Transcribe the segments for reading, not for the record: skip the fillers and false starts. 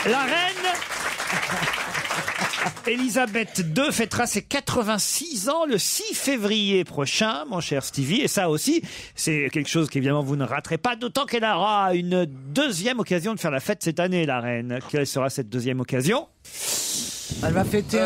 La reine Elisabeth II fêtera ses 86 ans le 6 février prochain, mon cher Stevie. Et ça aussi, c'est quelque chose qu'évidemment vous ne raterez pas, d'autant qu'elle aura une deuxième occasion de faire la fête cette année, la reine. Quelle sera cette deuxième occasion ? Elle va fêter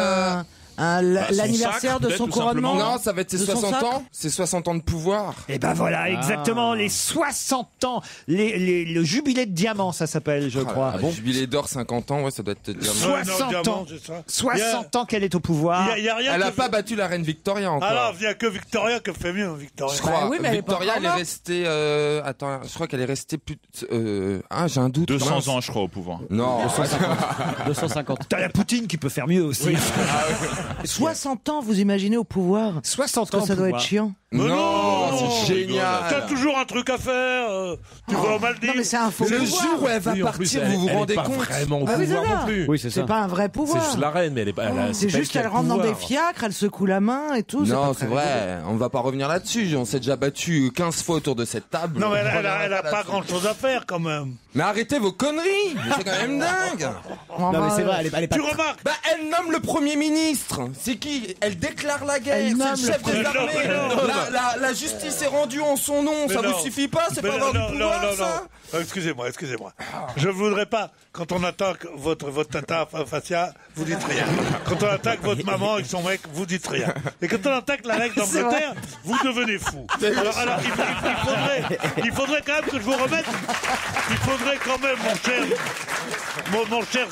l'anniversaire de son couronnement. Non, ça va être ses 60 ans. Ses 60 ans de pouvoir. Et ben voilà, exactement, les 60 ans. Le jubilé de diamant, ça s'appelle, je crois. Ah bon, jubilé d'or, 50 ans, ouais, ça doit être diamant. 60 ans. 60 ans qu'elle est au pouvoir. Elle n'a pas battu la reine Victoria encore. Alors, il n'y a que Victoria qui fait mieux, Victoria. Je crois. oui, mais Victoria, elle est restée. Attends, je crois qu'elle est restée plus. J'ai un doute. 200 ans, je crois, au pouvoir. Non. 250. T'as la Poutine qui peut faire mieux aussi. 60 ans, vous imaginez, au pouvoir. 60 ans. Ça doit être chiant. Non, c'est génial. T'as toujours un truc à faire. Tu vas au Maldives. Non, mais c'est un faux Le pouvoir. jour où elle va partir, vous vous rendez compte? Vraiment au Ah oui, pouvoir c'est ça. non plus. Oui, c'est ça. C'est pas un vrai pouvoir. C'est juste la reine, mais elle est pas. C'est juste qu'elle rentre dans des fiacres, elle secoue la main et tout. Non, pas c'est très rigolo. vrai. On va pas revenir là-dessus. On s'est déjà battu 15 fois autour de cette table. Non, mais elle a là-dessus. pas grand chose à faire quand même. Mais arrêtez vos conneries. Mais c'est quand même dingue. Non, mais c'est vrai, elle est pas. Tu remarques? Bah, elle nomme le Premier ministre. C'est qui? Elle déclare la guerre. Elle C'est nomme le chef le des Premier- armées. Non. La justice est rendue en son nom. Mais Ça non. vous suffit pas? C'est Mais pas avoir du pouvoir, ça? Excusez-moi. Je voudrais pas, quand on attaque votre tata Facia, vous dites rien. Quand on attaque votre maman avec son mec, vous dites rien. Et quand on attaque la reine d'Angleterre, vous devenez fou. Alors il faudrait quand même que je vous remette. Il faudrait quand même, mon cher,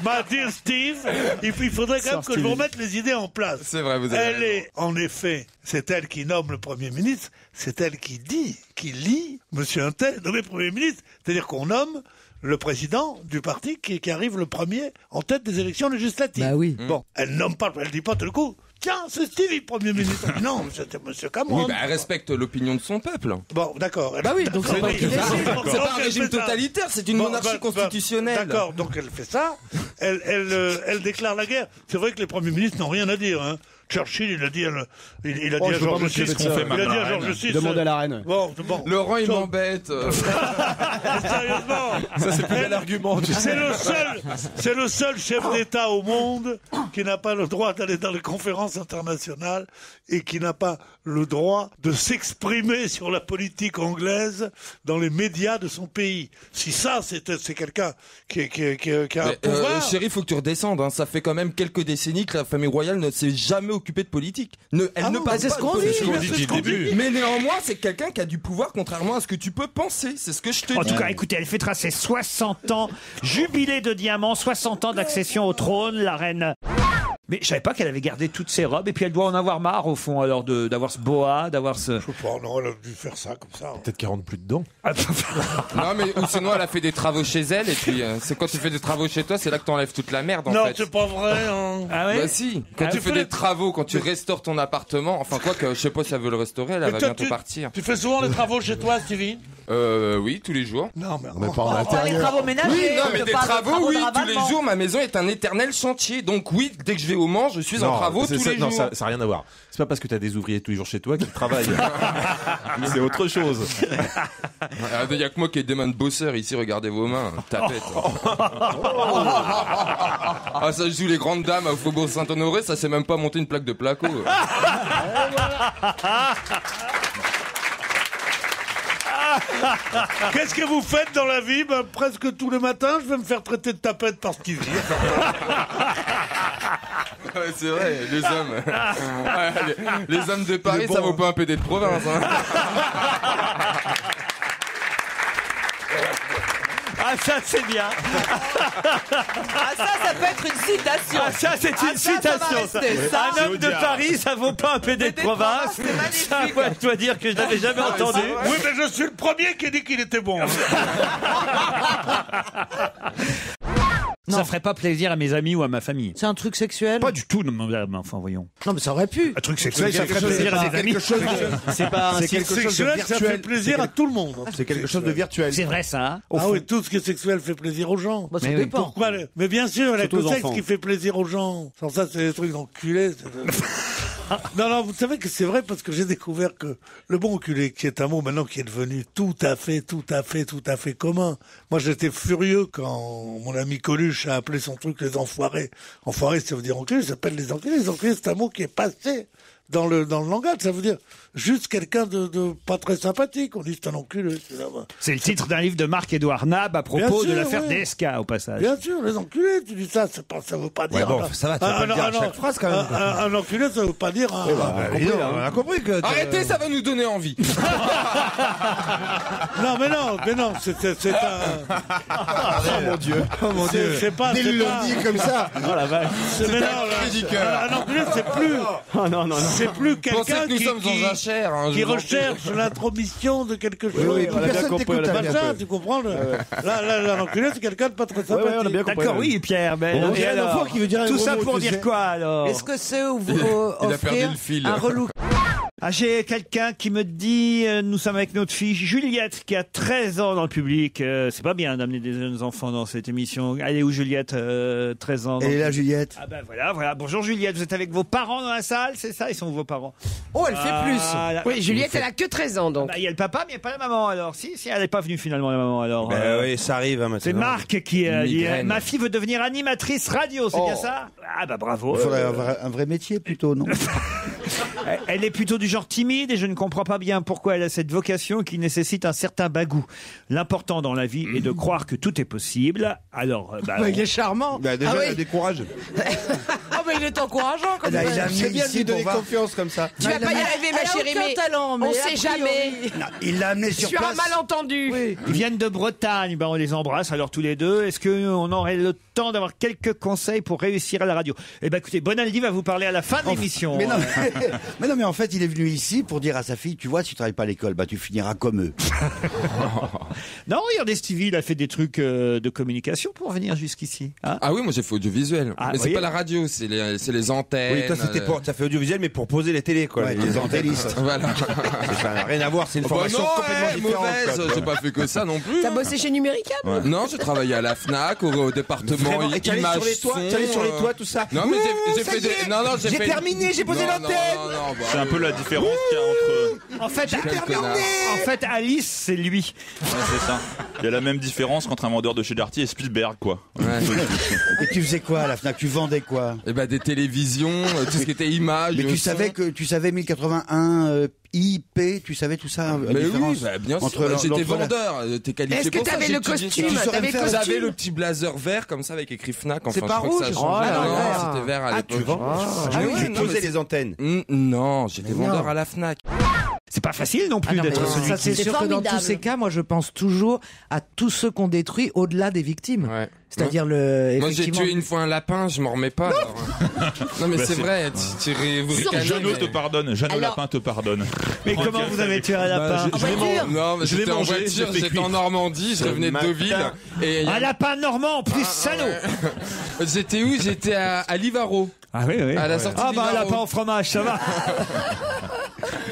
ma dear Steve, il faudrait quand même que je vous remette les idées en place. C'est vrai, vous avez Elle raison. est, en effet, c'est elle qui nomme le Premier ministre, c'est elle qui lit Monsieur Untel nommé Premier ministre. C'est-à-dire qu'on nomme le président du parti qui arrive le premier en tête des élections législatives. Bah oui. Bon, elle nomme pas, elle dit pas tout le coup. Tiens, c'est Stevie, Premier ministre. Non, c'était Monsieur Cameron. Oui, bah, elle respecte l'opinion de son peuple. Bon, d'accord. Bah oui, donc c'est pas qu'il décide. C'est pas un régime totalitaire, c'est une monarchie constitutionnelle. D'accord, donc elle fait ça. Elle déclare la guerre. C'est vrai que les premiers ministres n'ont rien à dire. Hein. Churchill, il a dit à George VI. Il a dit à George VI. Demandez à la reine. Bon. Laurent, il m'embête. Sérieusement. Ça, c'est plus l'argument. C'est le seul chef d'État au monde qui n'a pas le droit d'aller dans les conférences internationales et qui n'a pas le droit de s'exprimer sur la politique anglaise dans les médias de son pays. Si ça, c'est quelqu'un qui a un pouvoir. Chérie, faut que tu redescendes. Hein. Ça fait quand même quelques décennies que la famille royale ne s'est jamais occupée de politique. Elle ne parle c'est pas ce qu'on de dit. politique. C'est ce qu'on dit depuis le début. Mais néanmoins, c'est quelqu'un qui a du pouvoir, contrairement à ce que tu peux penser. C'est ce que je te dis. En tout cas, écoutez, elle fêtera ses 60 ans, jubilé de diamant, 60 ans d'accession au trône, la reine. Mais je savais pas qu'elle avait gardé toutes ses robes, et puis elle doit en avoir marre, au fond, alors d'avoir ce boa, d'avoir ce... Je sais pas, non, elle a dû faire ça comme ça. Peut-être qu'elle rentre plus dedans. Non, mais ou sinon, elle a fait des travaux chez elle, et puis c'est quand tu fais des travaux chez toi, c'est là que t'enlèves toute la merde, en Non, fait. c'est pas vrai. Hein. Ah ouais? Bah si, quand Ah, tu tu fais fais des travaux, quand tu restaures ton appartement, enfin quoi que je sais pas si elle veut le restaurer, elle va toi, bientôt partir. Tu fais souvent les travaux chez toi, Stevie? Oui, tous les jours. Non, mais On n'est pas en Les intérieur. travaux ménagers. Oui, non, mais on des parle de travaux, oui, de tous les ravalement. jours, ma maison est un éternel chantier. Donc oui, dès que je vais au Mans, je suis en travaux tous les non, jours. ça n'a rien à voir. C'est pas parce que t'as des ouvriers tous les jours chez toi qu'ils travaillent. C'est autre chose. Il y a que moi qui ai des mains de bosseur ici, regardez vos mains, tapette. Ah, ça joue les grandes dames au Faubourg Saint-Honoré, ça sait même pas monter une plaque de placo. qu'est-ce que vous faites dans la vie? Ben, presque tous les matins, je vais me faire traiter de tapette par Stevie. Ouais, c'est vrai, les hommes. Ouais, les hommes de Paris, ça vaut pas un PD de province. Hein. Ah, ça, c'est bien. Ah ça peut être une citation. Ah, ça, c'est une Ah, ça va citation. rester, ça. Un homme de Paris, ça vaut pas un PD de province. c'est magnifique. Ça, moi, je dois dire que je l'avais jamais entendu. Oui, mais je suis le premier qui a dit qu'il était bon. Ça ferait pas plaisir à mes amis ou à ma famille. C'est un truc sexuel? Pas du tout, non, mais enfin, voyons. Non, mais ça aurait pu. Un truc sexuel, ça ferait plaisir à des amis. C'est pas un Quelque chose sexuel, ça fait plaisir à tout le monde. C'est quelque chose de virtuel. C'est vrai, ça, hein, au Ah fond. oui, tout ce qui est sexuel fait plaisir aux gens. Bah, ça Mais oui, dépend. Pourquoi Mais bien sûr, il y a que Surtout le aux sexe enfants. qui fait plaisir aux gens. Sans ça, c'est des trucs d'enculés. Non, vous savez que c'est vrai parce que j'ai découvert que le bon enculé, qui est un mot maintenant qui est devenu tout à fait commun. Moi, j'étais furieux quand mon ami Coluche a appelé son truc les enfoirés. Enfoirés, ça veut dire enculé, ça s'appelle les enculés. Les enculés, c'est un mot qui est passé dans le langage. Ça veut dire juste quelqu'un de pas très sympathique. On dit c'est un enculé. C'est le titre d'un livre de Marc-Édouard Nab à propos de l'affaire DSK, au passage. Bien sûr, les enculés, tu dis ça, ça veut pas dire... bon, ça va, tu vas pas le dire à chaque phrase, quand même. Un enculé, ça veut pas dire... On a compris que... Arrêtez, ça va nous donner envie. Non, mais non, c'est un... Oh mon Dieu. C'est pas... Dès le dit comme ça. Oh la vache. Un enculé, c'est plus... Oh non. C'est plus Pensez quelqu'un que nous sommes en jachère. Hein, qui recherche l'intromission de quelque chose. Oui, personne t'écoute. Machin, tu comprends Là, l'enculé, c'est quelqu'un de pas très sympathique. D'accord, oui, Pierre. Mais On dirait un enfant qui veut dire un tout gros ça mot, pour tu dire sais. quoi, alors? Est-ce que c'est Il a perdu offrir le fil. un relou? Ah, j'ai quelqu'un qui me dit, nous sommes avec notre fille Juliette, qui a 13 ans dans le public. C'est pas bien d'amener des jeunes enfants dans cette émission. Elle est où, Juliette, 13 ans? Elle est là, Juliette. Ah ben voilà. Bonjour Juliette, vous êtes avec vos parents dans la salle, c'est ça? Ils sont où vos parents? Oh, elle fait plus. Voilà. Oui, Juliette, elle a que 13 ans, donc. Bah, il y a le papa, mais il n'y a pas la maman, alors. Si, elle n'est pas venue finalement, la maman, alors. Oui, ça arrive hein, maintenant. C'est Marc qui dit migraine. ma fille veut devenir animatrice radio, c'est bien ça? Ah bah bravo. Il faudrait avoir un vrai métier plutôt, non? Elle est plutôt du genre timide et je ne comprends pas bien pourquoi elle a cette vocation qui nécessite un certain bagou. L'important dans la vie est de croire que tout est possible. Alors, Il est charmant. Bah, déjà, Ah oui. elle décourage. Ah, mais il est encourageant comme ça. Il a amené C'est bien de ici lui pour donner voir. confiance comme ça. Tu vas pas y arriver, ma Elle a chérie, aucun mais talent, mais on a sait priori- jamais. Non, il l'a amené sur Sur un place. malentendu. ils viennent de Bretagne, on les embrasse alors tous les deux. Est-ce qu'on aurait le temps d'avoir quelques conseils pour réussir à la radio? Eh ben écoutez, Bonaldi va vous parler à la fin de l'émission. Mais non, mais en fait, il est venu ici pour dire à sa fille, tu vois, si tu travailles pas à l'école, bah tu finiras comme eux. Non, regardez, Stevie, il a fait des trucs de communication pour venir jusqu'ici. Hein? Ah oui, moi j'ai fait audiovisuel. Ah, mais c'est voyez. pas la radio, c'est les antennes. Oui, toi, t'as fait audiovisuel, mais pour poser les télés, quoi. Ouais, les antennistes. Voilà. Ça n'a rien à voir, c'est une Oh, bah formation non, complètement différente. mauvaise. quoi. J'ai pas fait que ça non plus. T'as hein. bossé chez Numérica? Non, j'ai travaillé à la Fnac, au département Vraiment, et tu allais image sur les toits, son, tu allais sur les toits, tout ça. Non, mais j'ai ça fait y des. est, Non, j'ai fait. terminé, j'ai posé Non, l'antenne. non, bah, C'est un peu la différence qu'il y a entre. En fait, quel connard. en fait, Alice, c'est lui. Ouais, c'est ça. Il y a la même différence qu'entre un vendeur de chez Darty et Spielberg, quoi. Ouais. Et tu faisais quoi à la Fnac? Tu vendais quoi? Et bah des télévisions, tout ce qui était image. Mais tu son. savais que tu savais 1081 IP, tu savais tout ça? La Mais différence oui, bah, bien entre sûr. J'étais l'entre- vendeur. T'es qualifié Est-ce que pour ça. t'avais j'ai le étudié costume? ça. T'avais le J'avais costume? le petit blazer vert comme ça avec écrit Fnac. Enfin, C'est je pas crois que ça rouge. change. Oh là Non, là. c'était vert à Ah, l'époque. tu vends? Ah oui, Tu non, mais posais les antennes. Non, j'étais vendeur à la Fnac. C'est pas facile non plus Ah non, d'être mais celui ça, c'est qui... sûr que dans tous ces cas, moi, je pense toujours à tous ceux qu'on détruit au-delà des victimes. Ouais. C'est-à-dire le. Moi, j'ai effectivement- tué une fois un lapin, je m'en remets pas. alors. Non, mais Bah, c'est c'est- vrai. Vous ricanez, Jeannot mais- te pardonne, Jeannot Alors- Lapin te pardonne. Mais comment vous avez tué un lapin? Je l'ai voiture. Non, mais Je l'ai j'étais en mangé, voiture, j'ai fait j'étais cuire. en Normandie, je revenais de matin. Deauville. Et Un lapin normand, plus salaud. j'étais où? J'étais à Livaro. Ah oui, oui. À la sortie Ah de bah un Livaro. lapin au fromage, ça va.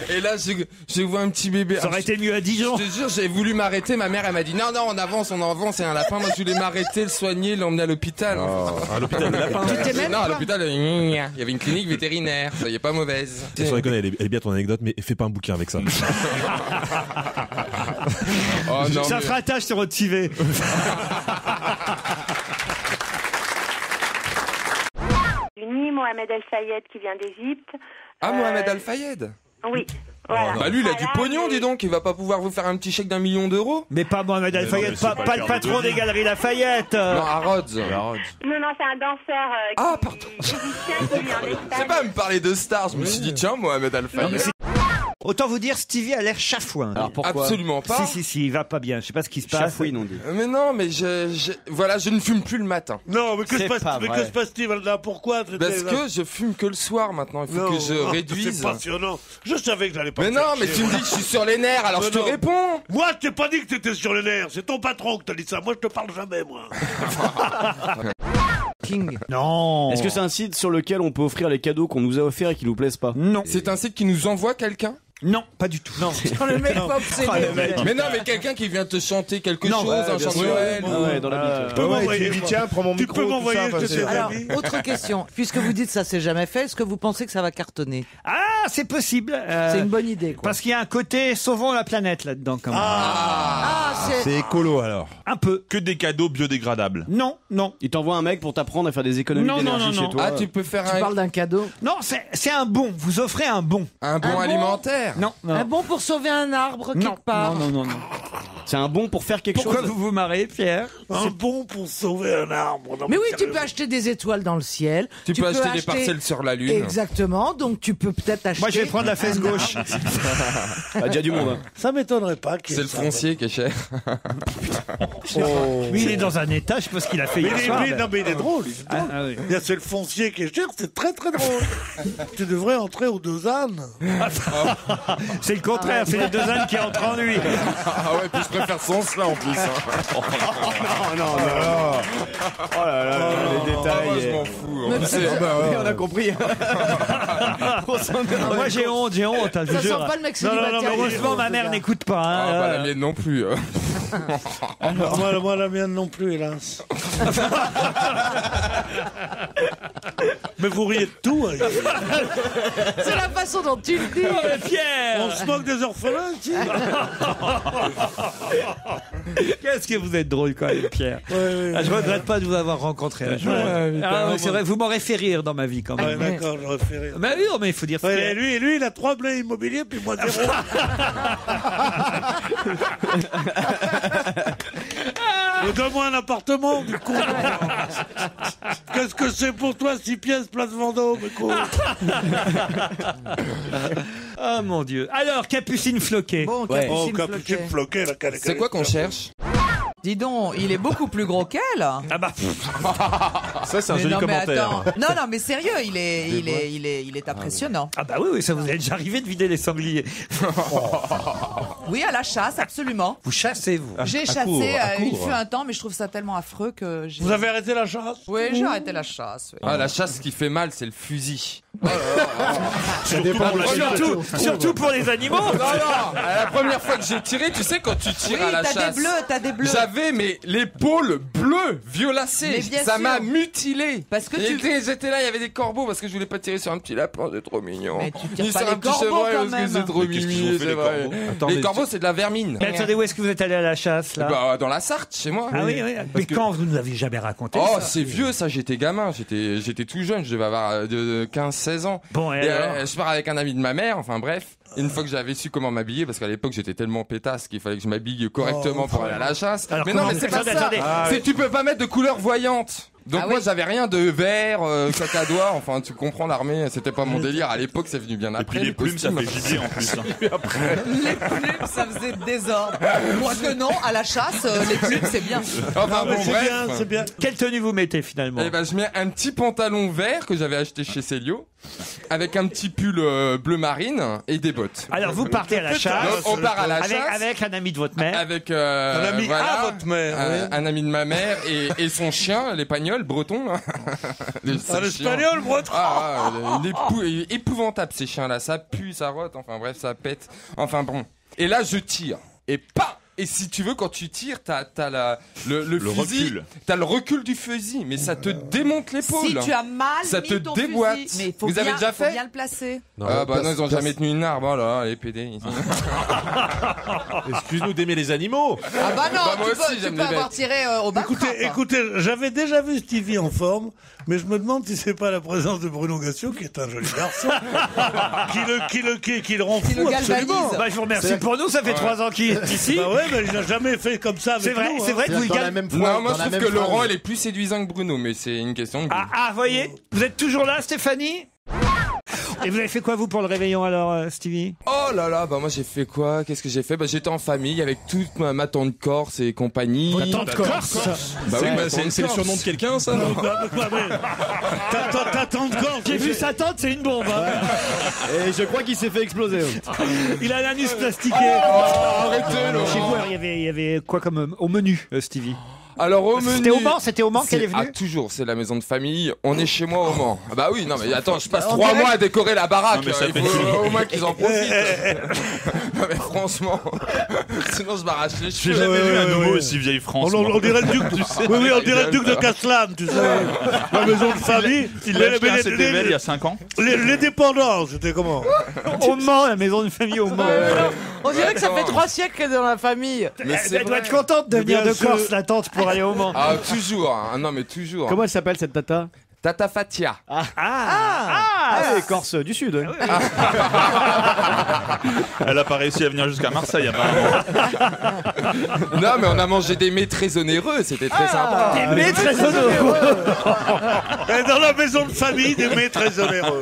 Et là, je vois un petit bébé. Ça aurait été mieux à Dijon. Je te jure, j'avais voulu m'arrêter. Ma mère, elle m'a dit non, on avance, c'est un lapin. Moi, je voulais m'arrêter, le soigner, l'emmener à l'hôpital. À l'hôpital de Lapin. Non, à l'hôpital, il y avait une clinique vétérinaire. Ça y est pas mauvaise. Sans déconner, elle est bien ton anecdote, mais fais pas un bouquin avec ça. Oh non, Ça mais- fera tâche sur votre TV. Uni, Mohamed El Fayed qui vient d'Égypte. Ah, Mohamed Al Fayed. Oui, voilà. Bah lui, il a du Voilà, pognon, mais- dis donc. Il va pas pouvoir vous faire un petit chèque d'1 million d'euros. Mais pas Mohamed Al Fayed, mais c'est pas, pas pas le le cœur patron de des galeries Lafayette. Non, à Rhodes. Non, c'est un danseur Ah, pardon. musicien qui vit en Espagne. C'est pas me parler de stars. Je me suis dit, tiens, Mohamed Al Fayed. Autant vous dire, Stevie a l'air chafouin. Alors pourquoi? Absolument pas. Si, il va pas bien. Je sais pas ce qui se passe. Chafouine, on dit. Mais non, mais voilà, je ne fume plus le matin. Non, mais que se C'est pas passe-t-il vrai. là? Pourquoi? Parce que je fume que le soir maintenant. Il faut Non, que je non, réduise. C'est passionnant. Je savais que j'allais pas Mais me non, faire mais chier, tu me moi. dis que je suis sur les nerfs, alors Mais je te non. réponds. Moi, je t'ai pas dit que t'étais sur les nerfs. C'est ton patron qui t'a dit ça. Moi, je te parle jamais, moi. King. Non. Est-ce que c'est un site sur lequel on peut offrir les cadeaux qu'on nous a offerts et qui nous plaisent pas? Non. C'est un site qui nous envoie quelqu'un. Non, pas du tout. Non. Le mec pas obsédé. Mais non, mais quelqu'un qui vient te chanter quelque chose, un chant de sûr. Noël. Ouais, dans la Tu peux m'envoyer, tiens, prends mon tu micro. peux m'envoyer, tout ça, je te sais. Alors, amis. autre question. Puisque vous dites ça s'est jamais fait, est-ce que vous pensez que ça va cartonner? Ah, c'est possible. C'est une bonne idée, quoi. Parce qu'il y a un côté sauvons la planète là-dedans quand même. C'est écolo alors. Un peu. Que des cadeaux biodégradables. Non, non. Il t'envoie un mec pour t'apprendre à faire des économies Non, non, d'énergie non, chez non. toi. Ah, tu peux faire Tu parles d'un cadeau? Non, c'est un bon. Vous offrez un bon. un bon bon alimentaire. Non, non. Un bon pour sauver un arbre quelque part? Non, non, non, non. C'est un bon pour faire quelque Pourquoi chose. vous vous marrez, Pierre? Un bon pour sauver un arbre. Non, Mais oui, tu sérieux. peux acheter des étoiles dans le ciel. Tu peux acheter des parcelles sur la Lune. Exactement, donc tu peux peut-être acheter. Moi, je vais prendre la fesse un gauche. arbre. Ah, déjà du monde. Hein. Ça m'étonnerait pas qu'il y ait C'est le ça. foncier qui est cher. Mais il est dans un état, je sais pas ce qu'il a fait Mais hier il est, soir. non, mais il est drôle. Il est drôle. Ah, oui. Il y a- C'est le foncier qui est cher, c'est très très drôle. Tu devrais entrer aux deux ânes. C'est le contraire, c'est les deux ânes qui entrent en lui. Ah ouais, puis je préfère son cela en plus. Non, non, non. Oh là là, les détails. Moi, je m'en fous. Mais C'est- Oui, on a compris. Moi, j'ai honte, hein, je Ça vous sent jure. pas le mec Non, non, non, célibataire. mais Heureusement, ma mère n'écoute pas. hein. Ah, bah, la mienne non plus. Moi, la mienne non plus, hélas. Mais vous riez de tout. Hein. C'est la façon dont tu le dis. Oh, mais Pierre, On se moque des orphelins, ici. qu'est-ce que vous êtes drôle quand même, Pierre. Ah, je regrette pas de vous avoir rencontré un jour. Ah, ouais, c'est vrai, vous m'aurez fait rire dans ma vie quand Ouais, même. d'accord, j'aurais fait rire. Mais oui, mais il faut dire ça. Ouais, lui, il a 3 blés immobiliers, puis moi 0. Donne-moi un appartement, du con. Qu'est-ce que c'est pour toi, 6 pièces, place Vendôme, écoute. Oh mon Dieu. Alors, Capucine Floquet. Bon, Ouais. Oh, Capucine Capucine Floquet. floquée, la C'est quoi qu'on cherche? Dis donc, il est beaucoup plus gros qu'elle. Ah bah, Ça, c'est un Mais joli non, mais commentaire. attends. Non, non, mais sérieux, il est impressionnant. ah bah oui, oui, ça vous est déjà arrivé de vider les sangliers. Oui, à la chasse, absolument. Vous chassez, vous. J'ai chassé, il fut un temps, mais je trouve ça tellement affreux que j'ai... Vous avez arrêté la chasse? Oui, j'ai arrêté la chasse. Oui. Ah, la chasse, ce qui fait mal, c'est le fusil. Surtout pour les animaux. Non, non, la première fois que j'ai tiré, tu sais, quand tu tires Oui, à la t'as chasse. des bleus. J'avais mais l'épaule bleue, violacée. Mais bien Ça sûr. m'a mutilé. Parce que J'étais là, il y avait des corbeaux parce que je voulais pas tirer sur un petit lapin, c'est trop mignon. Mais tu tires Ni pas sur les un petit corbeaux, chevreuil quand parce que même. c'est trop Mais qu'est-ce qu'ils ont mimi, fait, c'est les vrai. corbeaux Attends, Les mais corbeaux, c'est de la vermine. Mais attendez, où est-ce que vous êtes allé à la chasse, là? Bah, dans la Sarthe, chez moi. Ah oui, oui. Mais quand vous nous avez jamais raconté Oh, ça. c'est vieux ça, j'étais gamin, j'étais tout jeune, je devais avoir de 15-16 ans. Bon, et Et, alors je pars avec un ami de ma mère, enfin bref. Une fois que j'avais su comment m'habiller, parce qu'à l'époque j'étais tellement pétasse qu'il fallait que je m'habille correctement pour aller à la chasse. Alors, mais non, comment- mais c'est pas attendez, ça. attendez. C'est tu peux pas mettre de couleurs voyantes. Donc Ah moi oui. j'avais rien de vert, cacadois, enfin tu comprends l'armée, c'était pas mon délire. À l'époque c'est venu bien Et après. puis les plumes, ça costumes. fait gibier en plus. hein. Les plumes, ça faisait désordre. Moi que non, à la chasse, les plumes, c'est bien. Enfin Ah, mais bon c'est bref. bien, c'est bien. Quelle tenue vous mettez finalement? Eh ben, je mets un petit pantalon vert que j'avais acheté chez Célio, avec un petit pull bleu marine et des bottes. Alors, vous partez à la chasse. Donc, on part à la Avec, chasse. avec un ami de votre mère. Avec Un ami à votre mère, oui. un ami de ma mère et son chien, l'épagnol breton. Là. L'espagnol, breton. Il est épouvantable ces chiens-là, ça pue, ça rote, enfin bref, ça pète. Enfin bon. Et là, je tire. Et pas. Et si tu veux, quand tu tires, t'as le fusil, recul. t'as le recul du fusil, mais ça te démonte l'épaule. Si tu as mal Ça mis te ton déboîte. fusil, mais faut Vous avez bien, déjà fait faut bien le placer. Ah bah non, ils ont jamais tenu une arbre, oh là, les PD. ici. Excuse-nous d'aimer les animaux. Ah bah non, Bah, moi tu aussi, peux, j'aime tu peux les avoir bêtes. tiré au bas. Écoutez, j'avais déjà vu Stevie en forme, mais je me demande si c'est pas la présence de Bruno Gassio, qui est un joli garçon, qui le rend Qui fou le galvanise. absolument. Bah, je vous remercie pour nous, ça fait 3 ans qu'il est ici. Bah ouais, mais il n'a jamais fait comme ça avec C'est vrai, nous. c'est hein. vrai que vous le Dans la gagnez. même fois, Non, moi dans je la trouve même que Laurent, phrase. il est plus séduisant que Bruno, mais c'est une question de goût. Ah, voyez, vous êtes toujours là, Stéphanie? Et vous avez fait quoi, vous, pour le réveillon, alors, Stevie? Oh là là, bah moi j'ai fait quoi? Qu'est-ce que j'ai fait? Bah j'étais en famille avec toute ma tante Corse et compagnie. Tante Corse? Bah oui, ma C'est tante c'est le Corse. surnom de quelqu'un, ça? Ta tante Corse, J'ai vu sa tante, c'est une bombe. hein. Et je crois qu'il s'est fait exploser. Il a l'anus plastiqué. Arrêtez, Chez Laurent. vous, alors, il y avait quoi comme au menu, Stevie? Alors au menu. C'était au Mans qu'elle est venue. Ah, toujours, c'est la maison de famille. On est chez moi au Mans. Ah bah oui, non mais attends, je passe 3 mois à décorer la baraque. Non, mais ça Il fait faut au moins qu'ils en profitent. Non mais franchement, sinon je m'arrache les J'ai cheveux. jamais vu un nouveau aussi vieille France. On dirait le duc, oui, on dirait le duc de Caslan, tu sais. La maison de famille. Il l'a acheté à CTVL il y a 5 ans. Les dépendants, c'était comment? Au Mans, la maison de famille au Mans. On dirait que ça fait 3 siècles qu'elle est dans la famille. Mais c'est Elle doit vrai. être contente de venir Bien de sûr. Corse, la tante, pour aller au Mans. Ah toujours, hein. Non mais toujours. Comment elle s'appelle cette tata? Tata Fatia. Elle est Corse du Sud. Elle a pas réussi à venir jusqu'à Marseille apparemment. Non mais on a mangé des mets très onéreux, c'était très sympa. Des mets très onéreux. Et dans la maison de famille, des mets très onéreux.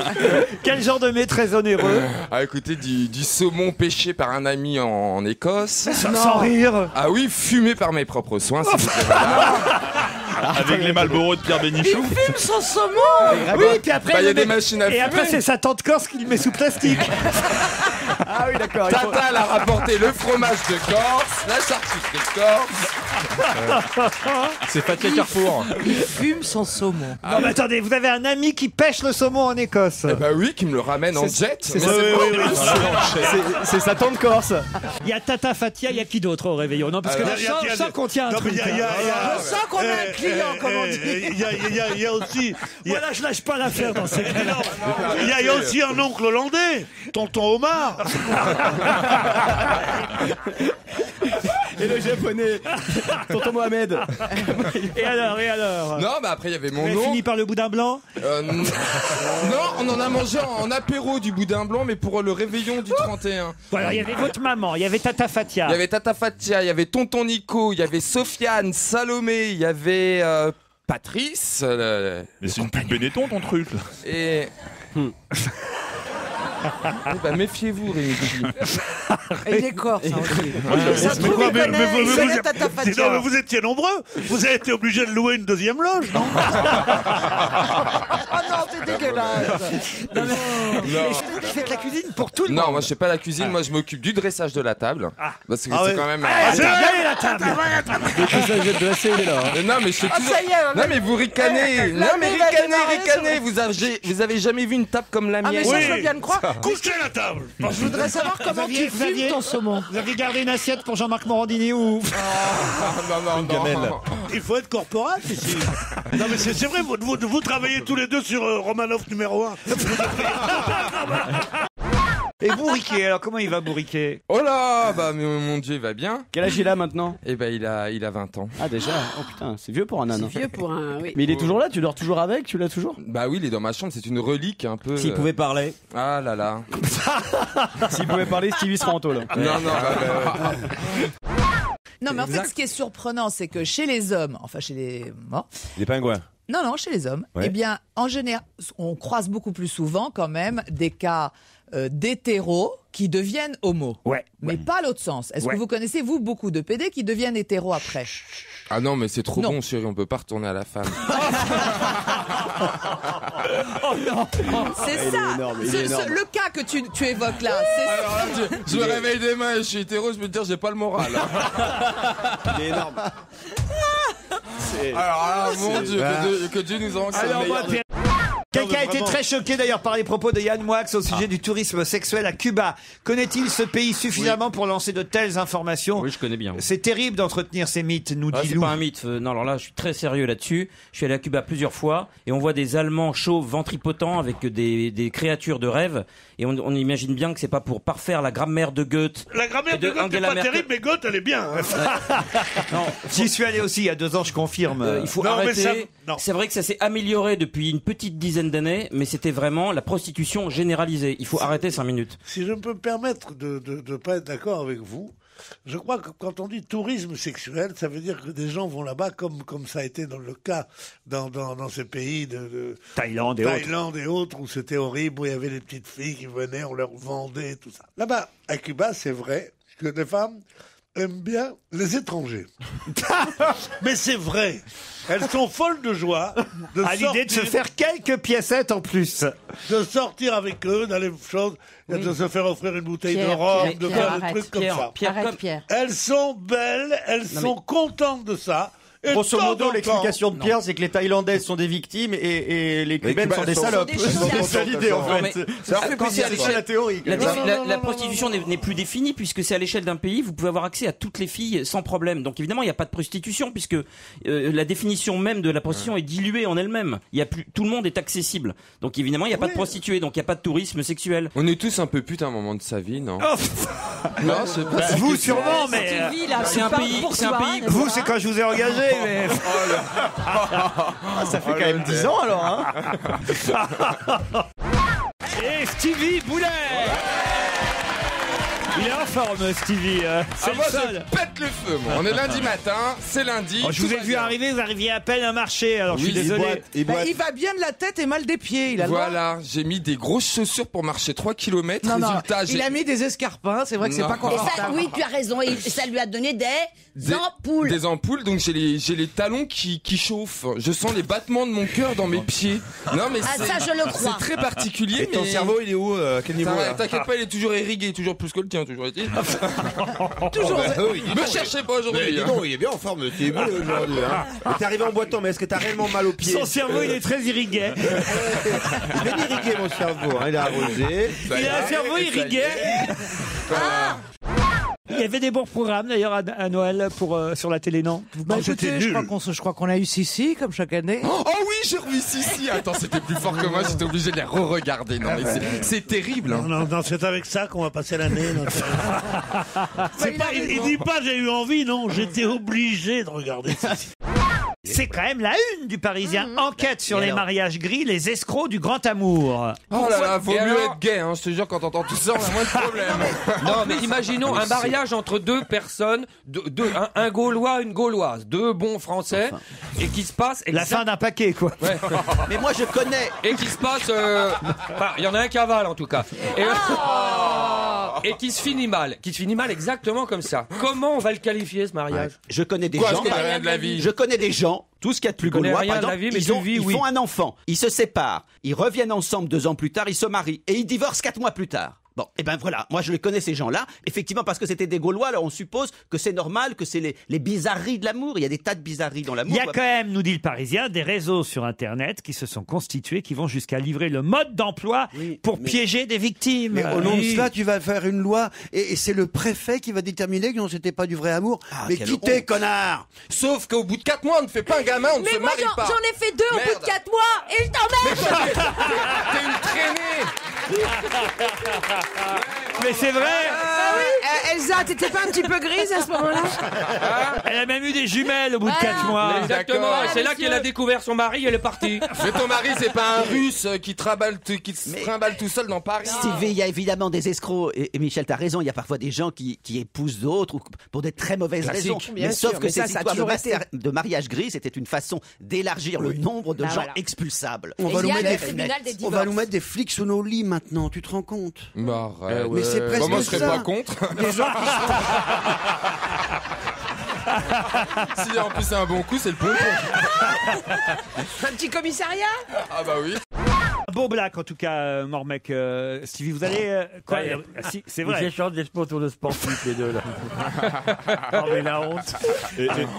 Quel genre de mets très onéreux? Ah écoutez, du saumon pêché par un ami en Écosse. Sans rire. Ah oui, fumé par mes propres soins, s'il vous plaît, voilà. Avec les Malboros de Pierre Bénichou. Fume son saumon. Oui, puis après, Bah, il y a il le des met- machines à Et fumer. après, c'est sa tante corse qui le met sous plastique. Ah oui, d'accord. il faut- Tata, elle a rapporté le fromage de Corse, la charcuterie de Corse. C'est Fatia Carrefour. Il fume son saumon. Non, mais attendez, vous avez un ami qui pêche le saumon en Écosse. Bah oui, qui me le ramène en jet. c'est Mais ça. c'est C'est sa tante Corse. Il y a Tata Fatia, il y a qui d'autre au réveillon? Non, parce que là, je sens qu'on tient un Non, mais truc. il y a- Je sens qu'on a un client, comme on dit. Il y a aussi. Voilà, je lâche pas l'affaire dans ces cas-là. Il y a aussi un oncle hollandais, tonton Omar. Et le japonais. Tonton Mohamed. Et alors? Non, bah après, il y avait Vous mon avez nom. fini par le boudin blanc? Non, on en a mangé en apéro du boudin blanc, mais pour le réveillon du 31. Bon, alors, il y avait votre maman, il y avait Tata Fatia. Il y avait Tata Fatia, il y avait tonton Nico, il y avait Sofiane, Salomé, il y avait Patrice. Mais c'est une pute Benetton ton truc là. Et. Eh ben, méfiez-vous, Rémi. Et il est corse, hein, aussi. Ça se Mais trouve, quoi, il connaît, il connaît Tata non, mais Fatia. vous étiez nombreux. Vous avez été obligé de louer une deuxième loge, non? Oh non, c'est dégueulasse. Vous faites la cuisine pour tout le Non, monde. moi je fais pas la cuisine, moi je m'occupe du dressage de la table. Parce que Ah c'est ouais. quand même. Allez, la table. Depuis ça, j'ai dressé, il est là. Non, mais je fais Ah, toujours. ça y est, Non, mais vous ricanez. Non, mais il va ricanez. démarrer Vous avez jamais vu une table comme la Ah, mais mienne? ça, Oui. je veux bien le croire. Couchez la table. Je voudrais savoir comment tu fumes ton saumon. Vous aviez gardé une assiette pour Jean-Marc Morandini ou... Non. Il faut être corporate ici. Non, mais c'est vrai, vous travaillez tous les deux sur Romanov numéro 1. Et bourriquet, alors comment il va bourriquet? Oh là, bah mais mon Dieu, il va bien. Quel âge il a maintenant? Eh ben il a 20 ans. Ah déjà. Oh putain, c'est vieux pour un âne. Vieux pour un. Oui. Mais il est toujours là, tu dors toujours avec, tu l'as toujours? Bah oui, il est dans ma chambre, c'est une relique un peu. S'il pouvait parler. Ah là là. S'il pouvait parler, Stevie serait en tôle. Non. Non, mais en fait, ce qui est surprenant, c'est que chez les hommes, enfin chez les morts, Les pingouins. non, chez les hommes, Ouais. eh bien, en général, on croise beaucoup plus souvent quand même des cas d'hétéros qui deviennent homo. Ouais. Mais pas l'autre sens. Est-ce Ouais. que vous connaissez, vous, beaucoup de PD qui deviennent hétéros après? Ah non, mais c'est trop Non. bon, chérie, on peut pas retourner à la femme. C'est il est ça. énorme, il est énorme. Le cas que tu évoques là, c'est Alors là, je me réveille demain et je suis hétéro, je me dis, j'ai pas le moral. Il est énorme. Alors là, mon Dieu, que Dieu nous en Alors, moi, Pierre- Quelqu'un a été très choqué d'ailleurs par les propos de Yann Moix au sujet du tourisme sexuel à Cuba. Connaît-il ce pays suffisamment pour lancer de telles informations? Oui, je connais bien. C'est terrible d'entretenir ces mythes, nous dit C'est Lou. pas un mythe. Non, alors là, je suis très sérieux là-dessus. Je suis allé à Cuba plusieurs fois et on voit des Allemands chauves, ventripotents, avec des créatures de rêve. Et on imagine bien que c'est pas pour parfaire la grammaire de Goethe. La grammaire Et de de Goethe n'est Angela pas Merkel. terrible, mais Goethe, elle est bien. Non, J'y suis allé aussi il y a 2 ans, je confirme. il faut Non, mais arrêter. ça- non. C'est vrai que ça s'est amélioré depuis une petite dizaine d'années, mais c'était vraiment la prostitution généralisée. Il faut arrêter 5 minutes. Si je peux me permettre de ne pas être d'accord avec vous, je crois que quand on dit tourisme sexuel, ça veut dire que des gens vont là-bas comme ça a été dans le cas dans ces pays de Thaïlande et autres. Thaïlande et autres où c'était horrible, où il y avait des petites filles qui venaient, on leur vendait, tout ça. Là-bas, à Cuba, c'est vrai que des femmes aiment bien les étrangers. Mais c'est vrai. Elles sont folles de joie À l'idée de se faire quelques piécettes en plus. de sortir avec eux, d'aller choses, de se faire offrir une bouteille de rhum, de faire des trucs comme ça. Pierre, comme- Pierre. Elles sont belles, elles sont contentes de ça. Et Grosso de temps modo, en l'explication de temps- Pierre, c'est que les Thaïlandaises sont des victimes et les Cubaines sont des salopes. C'est ça l'idée, en Non, mais fait. Ça fait quand c'est à plaisir, c'est l'échelle- la théorie. La prostitution n'est plus définie puisque c'est à l'échelle d'un pays, vous pouvez avoir accès à toutes les filles sans problème. Donc évidemment, il n'y a pas de prostitution puisque la définition même de la prostitution est diluée en elle-même. Il y a plus, tout le monde est accessible. Donc évidemment, il n'y a pas de prostituée, donc il n'y a pas de tourisme sexuel. On est tous un peu pute à un moment de sa vie, non? Oh, Non, c'est pas ça. vous sûrement, mais c'est un pays. vous, c'est quand je vous ai engagé. Mais... Ça fait quand même 10 ans, alors, hein. Et Stevie Boulet. Il est en forme, Stevie. C'est moi, le seul. je pète le feu, moi. On est lundi matin, c'est lundi. Oh, je vous ai vu arriver, vous arririez à peine à marcher, alors je suis désolé. Il va bien de la tête et mal des pieds. Il a le droit. Voilà, j'ai mis des grosses chaussures pour marcher 3 km. Non, Résultat, il a mis des escarpins. C'est vrai que c'est Non. pas Et confortable. ça, oui, tu as raison. Et ça lui a donné des ampoules. Des ampoules, donc j'ai les talons qui chauffent. Je sens les battements de mon cœur dans mes pieds. Non, mais Ah, ça, je le crois. c'est très particulier. Et ton mais... cerveau, il est où à quel niveau là T'inquiète pas, il est toujours irrigué, toujours plus que le tien, toujours été. Toujours. Me cherchez pas aujourd'hui. hein. il est bien en forme. T'es beau aujourd'hui. Hein. T'es arrivé en boitant, mais est-ce que t'as réellement mal aux pieds? Son cerveau, il est très irrigué. Je vais irriguer mon cerveau. Hein. Il est arrosé. Il a un cerveau irrigué. Il y avait des bons programmes d'ailleurs à Noël sur la télé, non? Bah, écoutez, je crois qu'on a eu Sissi comme chaque année. Oh oui, j'ai revu Sissi. Attends, c'était plus fort que moi, j'étais obligé de les re-regarder. Non, mais c'est terrible. Hein. Non, c'est avec ça qu'on va passer l'année. Il dit pas j'ai eu envie, non, j'étais obligé de regarder ça. C'est quand même la une du Parisien. Enquête sur les mariages gris, les escrocs du grand amour. Oh là là, vaut Et mieux alors être gay, hein. Je te jure, quand t'entends tout ça, on a moins de problèmes. Non, mais imaginons un mariage entre deux personnes, un Gaulois, une Gauloise, deux bons Français, et qui se passe... La fin d'un paquet, quoi. Ouais. Mais moi, je connais. Et qui se passe... Enfin, il y en a un qui avale, en tout cas. Et qui se finit mal. Qui se finit mal exactement comme ça. Comment on va le qualifier, ce mariage? Je connais des Quoi, gens. je connais rien de la vie. Je connais des gens. Tout ce qu'il y a de plus connais gaulois, rien par de la exemple, vie, mais ils tu vis, font un enfant, ils se séparent, ils reviennent ensemble 2 ans plus tard, ils se marient et ils divorcent 4 mois plus tard. Bon, et ben voilà, moi je les connais ces gens-là. Effectivement, parce que c'était des Gaulois, alors on suppose que c'est normal, que c'est les bizarreries de l'amour. Il y a des tas de bizarreries dans l'amour. Il y a quand même, nous dit le Parisien, des réseaux sur Internet qui se sont constitués, qui vont jusqu'à livrer le mode d'emploi pour piéger des victimes. Mais au nom de cela, tu vas faire une loi et c'est le préfet qui va déterminer que non, c'était pas du vrai amour. Mais quelle quittez, honte. connard! Sauf qu'au bout de 4 mois, on ne fait pas un gamin, on ne Mais se moi, marie pas. j'en ai fait 2 au bout Merde. de 4 mois et je t'emmerde. T'es une traînée. Mais c'est vrai. Elsa, t'étais pas un petit peu grise à ce moment-là? Elle a même eu des jumelles au bout de 4 mois. Exactement, D'accord. et c'est là qu'elle a découvert son mari, elle est partie. Mais ton mari, c'est pas un russe qui se trimballe tout seul dans Paris. Stevie, il y a évidemment des escrocs. Et Michel, t'as raison, il y a parfois des gens qui épousent d'autres ou pour des très mauvaises Classique. raisons. Bien Mais sûr, sauf que mais ces ça a histoires toujours été. de mariage gris, c'était une façon d'élargir le nombre de Bah gens voilà. expulsables. On Et va, il nous y a mettre le des, tribunal des on va nous divorces. mettre des flics sous nos lits maintenant, tu te rends compte? Bah, arrête. Mais c'est presque Moi, je serais ça. pas contre. Des gens qui Si en plus c'est un bon coup, c'est le pompon. Un petit commissariat? Ah bah oui. Beau black en tout cas, Mormec. Stevie, vous allez quoi si, c'est vrai. Ils échangent des spots de sportifs les deux là. Oh mais la honte.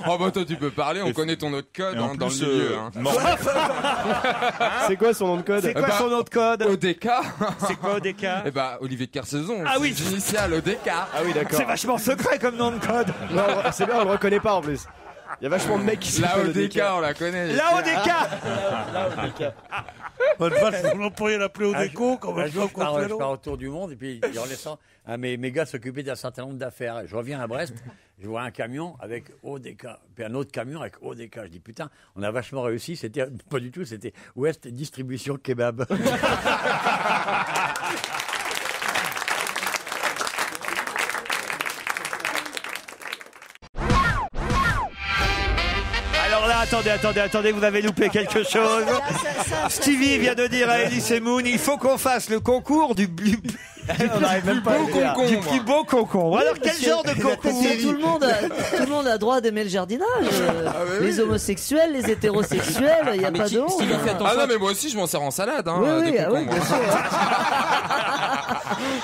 Oh bah toi tu peux parler, on connaît ton autre code Et en dans le plus, milieu. Hein. C'est quoi son nom de code? C'est quoi son nom de code? ODK. C'est quoi ODK? Eh bah Olivier de Kersauzon. Ah oui. C'est initial ODK. Ah oui, d'accord. C'est vachement secret comme nom de code. Non, c'est bien, on le reconnaît pas en plus. Il y a vachement de mecs qui La s'appellent ODK, on la connaît. La ODK. Votre vache, on pourrait l'appeler au déco quand Un même. jour, je pars autour du monde et puis en laissant mes gars s'occuper d'un certain nombre d'affaires. Je reviens à Brest, je vois un camion avec ODK, puis un autre camion avec ODK. Je dis putain, on a vachement réussi. C'était pas du tout, c'était Ouest Distribution Kebab. Alors là, attendez, vous avez loupé quelque chose. Stevie vient de dire à Elise Moon, il faut qu'on fasse le concours du On n'arrive même pas à le dire. Du plus beau concombre. Alors, quel genre de concombre? Tout le monde a droit d'aimer le jardinage. Les homosexuels, les hétérosexuels, il n'y a pas de honte. Ah non, mais moi aussi, je m'en sers en salade. Hein, Oui, des bien concombres. sûr.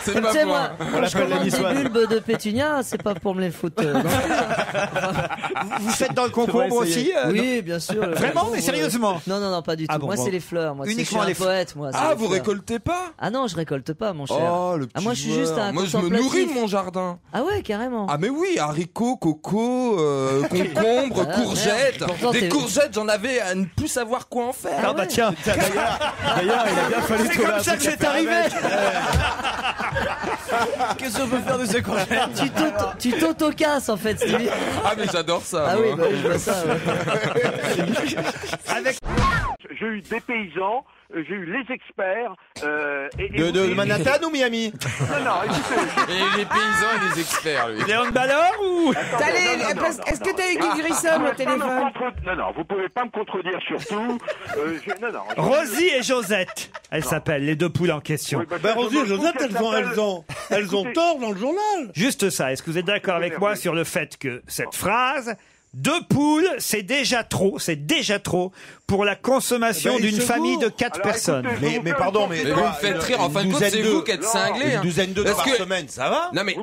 C'est Comme pas tu sais, moi. moi, quand je commande des bulbes de pétunia, c'est pas pour me les foutre. Vous faites dans le concombre aussi Oui, bien sûr. Vraiment, mais sérieusement? Non, pas du tout. Ah bon, moi, bon. c'est les fleurs. Moi, Uniquement je suis les un poète, moi. Ah, vous récoltez pas? Ah non, je récolte pas, mon cher. Oh, le petit moi, je suis juste un Moi, je me contemplatif. nourris de mon jardin. Ah ouais, carrément. Ah mais oui, haricots, coco, concombres, courgettes. Pourtant, Des t'es- courgettes, j'en avais à ne plus savoir quoi en faire. Ah bah tiens, D'ailleurs, il a bien fallu c'est trouver comme un ça que truc à c'est faire arrivé. avec. Qu'est-ce qu'on peut faire de ces courgettes? Tu t'auto-casses, en fait, Stevie. Ah mais j'adore ça. Ah moi. oui, bah oui, je vois ça. Ouais. J'ai eu des paysans, j'ai eu les experts. De Manhattan ou Miami? Non, écoutez. Et les paysans et les experts, lui. Les handballeurs ou? Est-ce que t'as eu Guy Grissom au téléphone? Non, vous pouvez pas me contredire surtout. Non. Rosie et Josette, elles s'appellent, les deux poules en question. Ben Rosie et Josette, elles ont tort dans le journal. Juste ça, est-ce que vous êtes d'accord avec moi sur le fait que cette phrase, 2 poules, c'est déjà trop pour la consommation Eh ben, il d'une se famille gourre. de 4 personnes. Mais pardon, mais vous me faites rire, en fin de compte, c'est vous qui êtes cinglés. Une douzaine d'œufs par semaine, ça va? Non mais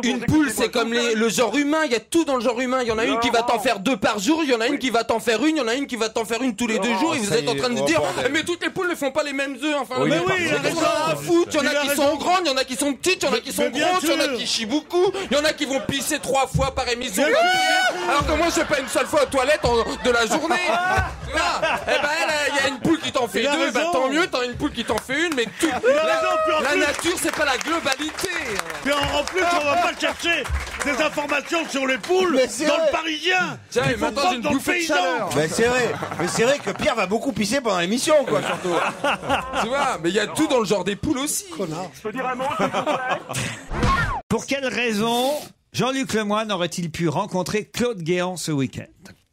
une poule, c'est comme le genre humain, il y a tout dans le genre humain. Il y en a une qui va t'en faire 2 par jour, il y en a une qui va t'en faire une, il y en a une qui va t'en faire une tous les 2 jours, et vous êtes en train de dire mais toutes les poules ne font pas les mêmes œufs. Enfin, Mais oui, il a raison. il y en a qui sont grandes, il y en a qui sont petites, il y en a qui sont Mais bien grosses, il y en a sûr. qui chient beaucoup, il y en a qui vont pisser 3 fois par émission comme hier, alors que moi je fais pas une seule fois aux toilettes de la journée. Là, eh ben il y a une poule qui t'en fait Il a 2, bah raison. tant mieux, t'as une poule qui t'en fait une, mais tout. Il a raison, puis en La plus- nature, c'est pas la globalité. Puis en plus, on va pas chercher des informations sur les poules Mais c'est dans vrai. le Parisien. Tiens, Il et faut maintenant prendre j'ai une dans le bouffée de paysan. chaleur. Ben c'est vrai, mais c'est vrai que Pierre va beaucoup pisser pendant l'émission, quoi, surtout. Tu vois, mais il y a tout dans le genre des poules aussi. Je peux dire un mot, s'il vous plaît? Pour quelle raison Jean-Luc Lemoyne aurait-il pu rencontrer Claude Guéant ce week-end?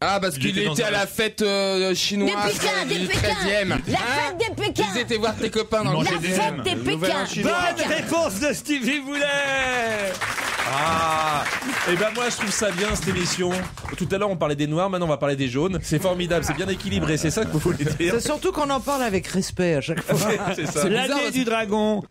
Ah, parce qu'il était à la fête chinoise du 13e. La fête des Pékins. Ils étaient voir tes copains dans le La fête des Pékins. Bonne réponse de Stevie Boulet. Ah, et ben moi je trouve ça bien cette émission. Tout à l'heure on parlait des noirs, maintenant on va parler des jaunes. C'est formidable, c'est bien équilibré, c'est ça que vous voulez dire. C'est surtout qu'on en parle avec respect à chaque fois. C'est ça. L'année du dragon.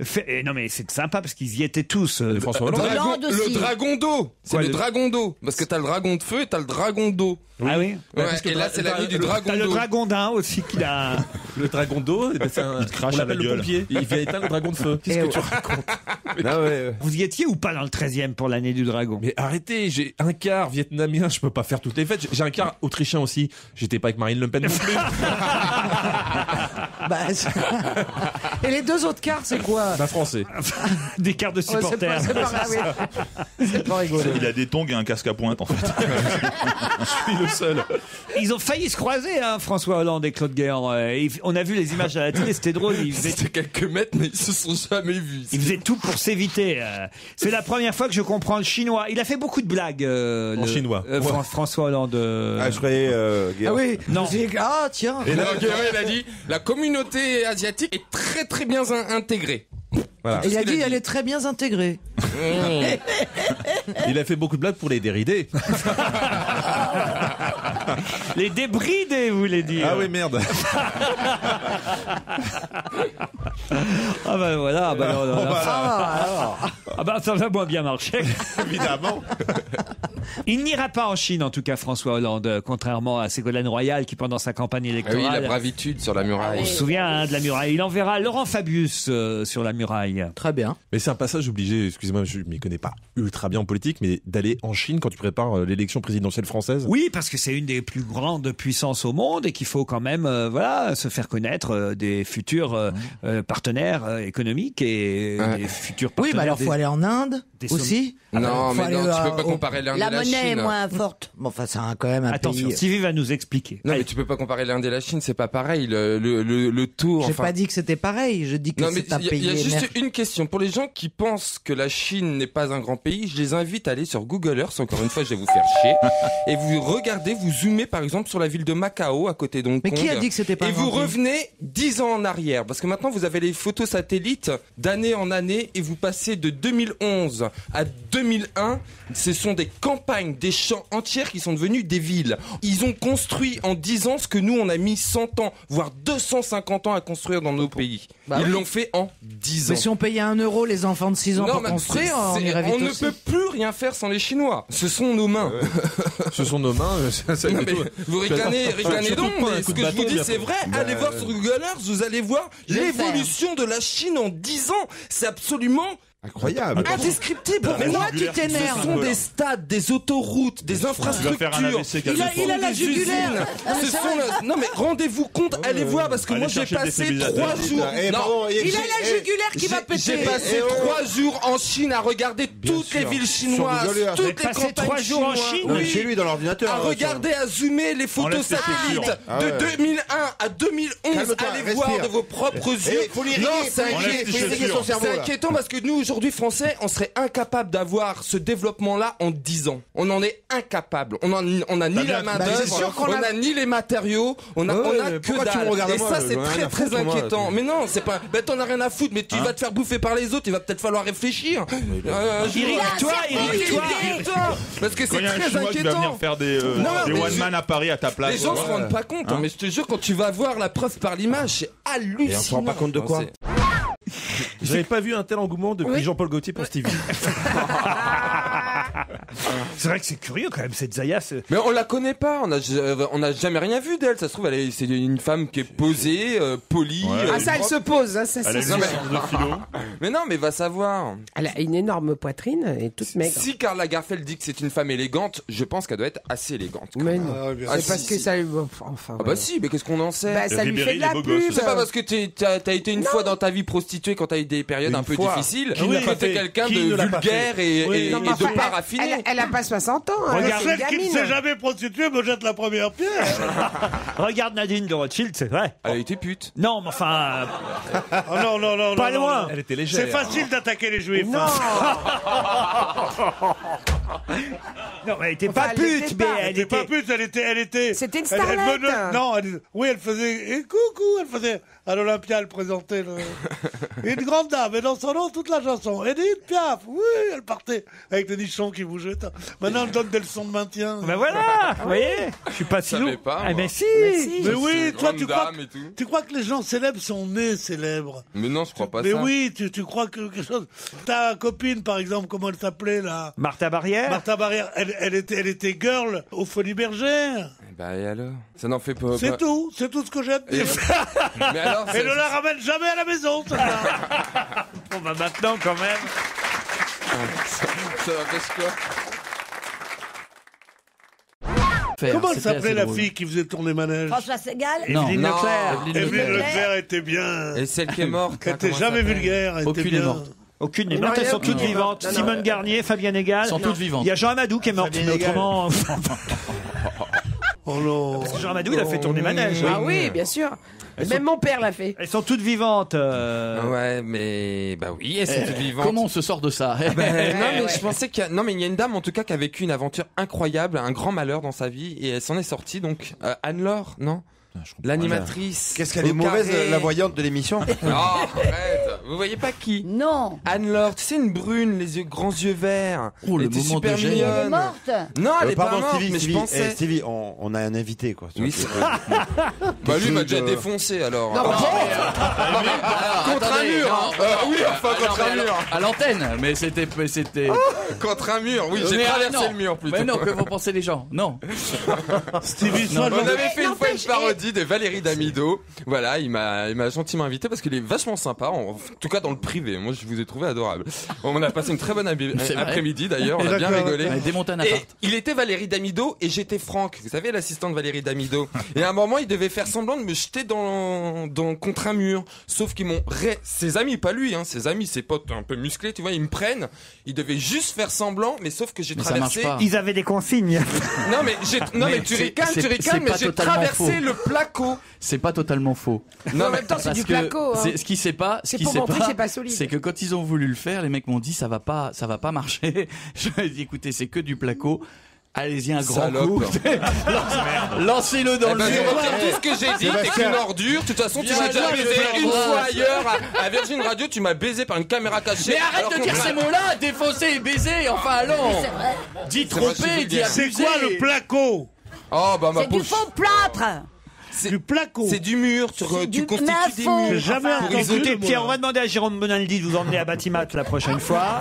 Non mais c'est sympa parce qu'ils y étaient tous. François Hollande. Le dragon d'eau. C'est Quoi, le le- dragon d'eau. Parce que t'as le dragon de feu et t'as le dragon d'eau. Ah oui. Ouais, et là c'est la nuit du dragon T'as le d'eau. dragon d'un aussi qu'il a. Le dragon d'eau, eh ben, c'est un... Il te crache on à la l'appelle le gueule. pompier. Il vient éteindre le dragon de feu. Qu'est-ce que tu racontes? Ah ouais. Vous y étiez ou pas dans le 13e pour l'année du dragon? Mais arrêtez, j'ai un quart vietnamien, je peux pas faire toutes les fêtes. J'ai un quart autrichien aussi. J'étais pas avec Marine Le Pen non plus. Et les 2 autres quarts, c'est quoi? Bah français. Des quarts de Ouais, supporters. c'est pas grave, oui. C'est pas rigolo. Il a des tongs et un casque à pointe en fait. Je suis le seul. Ils ont failli se croiser, hein, François Hollande et Claude Guéant. On a vu les images à la télé, c'était drôle. C'était quelques mètres, mais ils se sont jamais vus. Ils faisaient tout pour s'éviter. C'est la première fois que je comprends le chinois. Il a fait beaucoup de blagues. En chinois. François Hollande. Ah, je croyais Ah oui, Non. Ah tiens. Et là, Guérin, il a dit la communauté asiatique est très très bien intégrée. Voilà. Il a dit elle est très bien intégrée. Il a fait beaucoup de blagues pour les dérider. Les débridés, vous voulez dire. Ah oui, merde. Ah ben voilà. Ah ben, non, non, non. Alors. Ah ben ça va moins bien marcher. Évidemment. Il n'ira pas en Chine, en tout cas, François Hollande, contrairement à Ségolène Royal qui, pendant sa campagne Ah oui, électorale, la bravitude sur la muraille. on se souvient hein, de la muraille. Il enverra Laurent Fabius sur la muraille. Très bien. Mais c'est un passage obligé, excusez-moi, je m'y connais pas ultra bien en politique, mais d'aller en Chine quand tu prépares l'élection présidentielle française. Oui, parce que c'est une des plus grandes puissances au monde et qu'il faut quand même voilà, se faire connaître des futurs partenaires économiques et des futurs Oui, partenaires. bah alors faut aller en Inde des aussi. Non, Faut mais aller, non, tu peux pas au- comparer l'Inde et La la monnaie est Chine. moins forte. Bon, enfin, c'est quand même un Attention, pays. Stevie va nous expliquer. Non, mais tu peux pas comparer l'Inde et la Chine, c'est pas pareil. Le taux. J'ai pas dit que c'était pareil. Je dis que Non, mais c'est un il y pays. a juste émergent. une question. Pour les gens qui pensent que la Chine n'est pas un grand pays, je les invite à aller sur Google Earth. Encore une fois, je vais vous faire chier. Et vous regardez, vous zoomez par exemple sur la ville de Macao, à côté d'Hong Kong. Mais qui a dit que c'était pas Et un vous grand pays revenez 10 ans en arrière. Parce que maintenant, vous avez les photos satellites d'année en année et vous passez de 2011 à 2001. Ce sont des campagnes, des champs entiers qui sont devenus des villes. Ils ont construit en 10 ans ce que nous, on a mis 100 ans, voire 250 ans à construire dans nos pays. Bah Ils oui. l'ont fait en 10 ans. Mais si on payait 1 euro les enfants de 6 ans pour mais construire, on irait vite on ne aussi. peut plus rien faire sans les Chinois. Ce sont nos mains. Ce sont nos mains. Non, mais vous ricanez donc, mais ce que je vous dis c'est vrai. Allez voir sur Google Earth, vous allez voir l'évolution de la Chine en 10 ans. C'est absolument incroyable. Indescriptible. Mais moi, tu t'énerves. Ce sont des stades, des autoroutes, des infrastructures. Il a la jugulaire. Ce sont non mais rendez-vous compte, allez voir parce que moi j'ai passé 3 jours. Il a la jugulaire qui va péter. J'ai passé 3 jours en Chine à regarder toutes les villes chinoises, toutes les campagnes 3 jours en Chine, oui. Chez lui dans l'ordinateur. À regarder, à zoomer les photos satellites de 2001 à 2011. Allez voir de vos propres yeux. Non, c'est inquiétant parce que nous aujourd'hui Français, on serait incapable d'avoir ce développement-là en 10 ans. On en est incapable. On a ni la main d'œuvre, on a ni les matériaux, on a que dalle. Et ça c'est très très inquiétant. Mais non, c'est pas. Ben t'en as rien à foutre, mais tu vas te faire bouffer par les autres. Il va peut-être falloir réfléchir. Irrite-toi. Parce que c'est Quand il y a un très Chinois qui va inquiétant. venir faire des one man à Paris à ta place. Les gens se rendent pas compte, mais je te jure, quand tu vas voir la preuve par l'image, c'est hallucinant. Et on se rend pas compte de quoi? J'avais pas vu un tel engouement depuis Jean-Paul Gaultier pour Stevie. C'est vrai que c'est curieux quand même cette Zaya. Mais on la connaît pas, on a jamais rien vu d'elle. Ça se trouve, c'est une femme qui est posée, polie. Ah ça, elle se pose, hein, ça Elle a c'est une sûr. licence de philo. Mais non, mais va savoir. Elle a une énorme poitrine et toute maigre. Si Karl Lagerfeld dit que c'est une femme élégante, je pense qu'elle doit être assez élégante. Mais non. Ah, C'est parce si, que si. ça lui... Enfin, Ah bah si, mais qu'est-ce qu'on en sait? Bah, ça lui fait de la pub. C'est pas parce que t'as été une fois dans ta vie prostituée quand t'as eu des périodes un peu difficiles que t'es quelqu'un de vulgaire et de pas raffiné. Elle a pas 60 ans. Hein, Regarde, c'est une Celle qui ne gamine. s'est jamais prostituée me jette la première pierre. Regarde Nadine de Rothschild, c'est vrai. Elle a été pute. Non, mais enfin. Oh non, non, non. Pas non, loin. non. Elle était légère. C'est facile d'attaquer les juifs. Non. Non, mais elle était Enfin, pas elle pute, l'était mais pas. elle Elle était pas était. pute, elle était. C'était une elle starlette. Non, oui, elle faisait. Et coucou, elle faisait. À l'Olympia, elle présentait une grande dame, et dans son nom, toute la chanson. Edith Piaf, oui, elle partait avec des nichons qui bougeaient. Maintenant, elle donne des leçons de maintien. Ben voilà, vous voyez, je suis pas si savais lourd. pas, Ah, moi. mais si. Mais oui, toi, grande tu crois, dame et tout. tu crois que les gens célèbres sont nés célèbres. Mais non, je crois pas Mais ça. oui, tu crois que quelque chose. Ta copine, par exemple, comment elle s'appelait là? Martha Barrière. Martha Barrière, elle était girl aux Folies Bergères. Bah et alors? Ça n'en fait pas. C'est tout ce que j'ai à te dire. Mais alors, Et ne la ramène jamais à la maison, celle-là. Bon, bah maintenant, quand même. ça empêche quoi? Comment elle s'appelait la fille qui faisait tourner manège? François Segal. Evelyne Non. Leclerc. Evelyne Leclerc était bien. Et celle qui est morte. Elle là, était comment jamais elle s'appelle? vulgaire. Elle était Aucune est bien. morte. Aucune n'est Non, morte, elles sont rien, toutes non. vivantes. Non, non. Simone Garnier, Fabienne Egal. Sont toutes vivantes. Il y a Jean Amadou qui est mort, mais Fabienne Egal. autrement. Oh non. Parce que Jean Amadou, il a fait tourner manège. Ah oui, bien sûr. Même mon père l'a fait. Elles sont toutes vivantes. Ouais, mais bah oui, elles sont toutes vivantes. Comment on se sort de ça Non mais je pensais qu'il y a... Non mais il y a une dame en tout cas qui a vécu une aventure incroyable, un grand malheur dans sa vie et elle s'en est sortie donc Anne-Laure, non? L'animatrice. Qu'est-ce qu'elle est au mauvaise, carré. la voyante de l'émission? Oh, arrête. Vous voyez pas qui? Non. Anne-Laure, tu sais une brune, les grands yeux verts. Oh, le Elle était moment super de gêne. Elle est mignonne. morte. Non, elle est Pardon, pas morte, Stevie, mais Stevie, je pensais. Stevie, on a un invité, quoi. Oui, c'est vrai. Bah lui il m'a déjà défoncé alors. Non, Contre un mur. Oui, enfin contre un mur. À l'antenne, mais c'était. Contre un mur. Oui, j'ai Mais, traversé non. le mur plutôt. Mais non, que vont penser les gens? Non. Stevie, On avait fait une fois une parodie de Valérie Damido. Voilà, il m'a gentiment invité parce qu'il est vachement sympa, en tout cas dans le privé. Moi, je vous ai trouvé adorable. On a passé une très bonne après-midi d'ailleurs, on a bien rigolé. Et il était Valérie Damido et j'étais Franck. Vous savez, l'assistant de Valérie Damido. Et à un moment, il devait faire semblant de me jeter contre un mur. Sauf qu'ils ses amis, pas lui, ses amis, ses potes un peu musclés, tu vois, ils me prennent. Ils devaient juste faire semblant, mais sauf que j'ai traversé. Ils avaient des consignes. Non mais tu ricanes, mais j'ai traversé le placo. C'est pas totalement faux. Non, en même temps, c'est du placo. Hein. Ce qui s'est pas, c'est pour montrer que c'est pas solide. C'est que quand ils ont voulu le faire, les mecs m'ont dit ça va pas marcher. Je leur ai dit écoutez, c'est que du placo. Allez-y, un grand coup. Lancez-le dans le mur. Tout ce que j'ai dit, t'es qu'une ordure. De toute façon, tu m'as déjà baisé une fois ailleurs à Virgin Radio. Tu m'as baisé par une caméra cachée. Mais arrête de dire ces mots-là, défausser et baiser. Enfin, allons. Dis tromper, dis abuser. C'est quoi le placo? Oh, bah, C'est du faux plâtre. C'est du placo. C'est du mur. Tu constitues des murs. J'ai jamais entendu. Tiens, on va demander à Jérôme Bonaldi de vous emmener à Batimat la prochaine fois.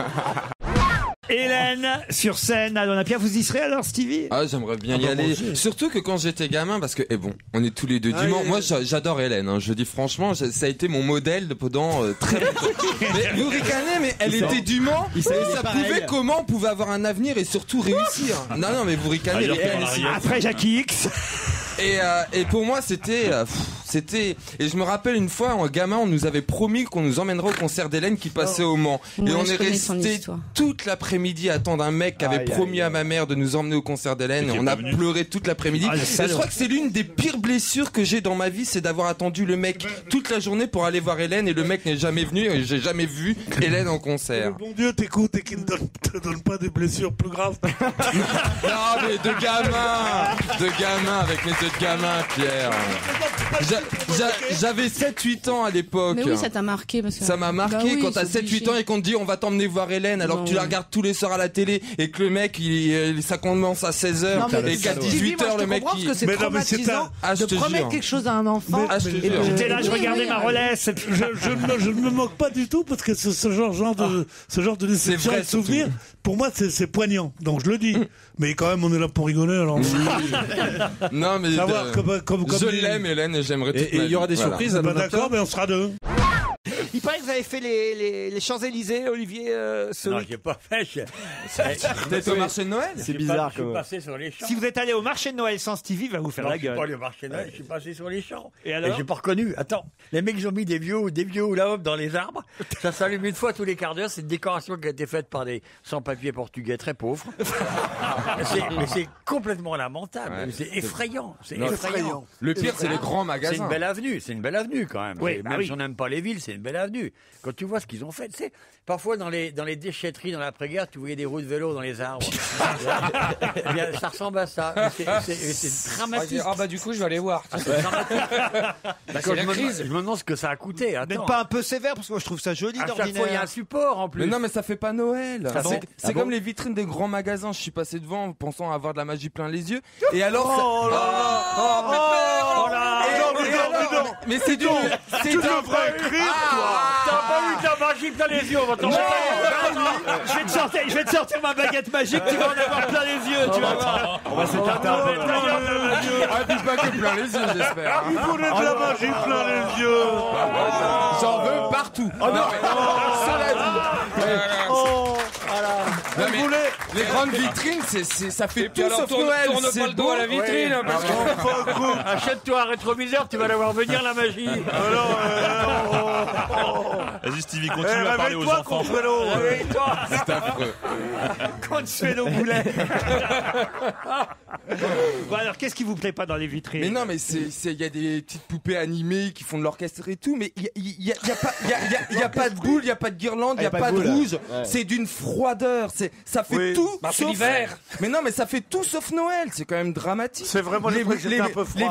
Hélène, sur scène à l'Olympia, vous y serez alors, Stevie? Ah, j'aimerais bien y aller. Surtout que quand j'étais gamin, parce que, on est tous les deux dimanche. Moi, j'adore Hélène, je dis franchement, ça a été mon modèle pendant très longtemps. Mais vous ricanez, mais elle était du Mans, et ça prouvait comment on pouvait avoir un avenir et surtout réussir. Non, mais vous ricanez. Après Jackie X. Et pour moi, c'était, et je me rappelle une fois, en gamin, on nous avait promis qu'on nous emmènerait au concert d'Hélène qui passait au Mans. Et on est resté toute l'après-midi à attendre un mec qui avait promis à ma mère de nous emmener au concert d'Hélène, et on a pleuré toute l'après-midi. Et je crois que c'est l'une des pires blessures que j'ai dans ma vie, c'est d'avoir attendu le mec toute la journée pour aller voir Hélène, et le mec n'est jamais venu, et j'ai jamais vu Hélène en concert. Bon Dieu t'écoute et qu'il ne te donne pas des blessures plus graves. Non, mais de gamin, avec mes yeux de gamin, Pierre. J'avais 7-8 ans à l'époque. Mais oui, ça t'a marqué. Parce que... Ça m'a marqué quand t'as 7-8 ans et qu'on te dit on va t'emmener voir Hélène alors que tu la regardes tous les soirs à la télé et que le mec, ça commence à 16h et qu'à 18h le mec il... C'est traumatisant de promettre quelque chose à un enfant. J'étais là, je regardais ma relais. Je ne me moque pas du tout parce que ce genre de déception et de souvenir, pour moi c'est poignant. Donc je le dis. Mais quand même, on est là pour rigoler alors. Non, mais je l'aime, Hélène, et j'aimerais tout. Et il y aura des surprises. D'accord, mais on sera deux. Il paraît que vous avez fait les Champs-Élysées, Olivier. Non, j'ai pas fait. Peut-être au marché de Noël. C'est bizarre. Je suis passé sur les champs. Si vous êtes allé au marché de Noël sans Stevie, il va vous faire la gueule. Je suis pas allé au marché de Noël, je suis passé sur les champs. Et alors? J'ai pas reconnu. Attends, les mecs ils ont mis des vieux là-haut dans les arbres. Ça s'allume une fois tous les quarts d'heure. C'est une décoration qui a été faite par des sans-papiers portugais très pauvres. Mais c'est complètement lamentable. Ouais, c'est effrayant. C'est effrayant. Le pire, c'est les grands magasins. C'est une belle avenue. C'est une belle avenue quand même. Oui, même si on n'aime pas les villes, c'est une belle avenue. Quand tu vois ce qu'ils ont fait, tu sais, parfois dans les déchetteries dans l'après-guerre, tu voyais des roues de vélo dans les arbres. Bien, ça ressemble à ça. C'est dramatique. Ah bah du coup, je vais aller voir. C'est dramatique. Je me demande ce que ça a coûté. Vous n'êtes pas un peu sévère parce que moi je trouve ça joli d'ordinaire. Chaque fois, il y a un support en plus. Mais non, mais ça fait pas Noël. C'est comme les vitrines des grands magasins. Je suis passé devant pensant avoir de la magie plein les yeux. Et alors mais c'est du vrai crime, toi. T'as pas eu de la magie plein les yeux, on va t'en je vais te sortir ma baguette magique, tu vas en avoir plein les yeux, tu vas voir. On va s'écarter un peu. Dis pas que plein les yeux, j'espère. Il voulait de la magie plein les yeux. J'en veux partout. Oh non, non, mais les grandes vitrines, ça fait tout sauf Noël. Tourne pas le dos à la vitrine. Achète-toi un rétroviseur, tu vas la voir venir la magie. Vas-y Stevie, continue à parler aux enfants. C'est affreux. Consuelo Boulet. Bon alors, qu'est-ce qui vous plaît pas dans les vitrines? Mais non, mais il y a des petites poupées animées qui font de l'orchestre et tout, mais il y a pas de boule, il y a pas de guirlande, il y a pas de rouge. C'est d'une froideur. Ça fait tout sauf l'hiver. Mais non, mais ça fait tout sauf Noël. C'est quand même dramatique. C'est vraiment les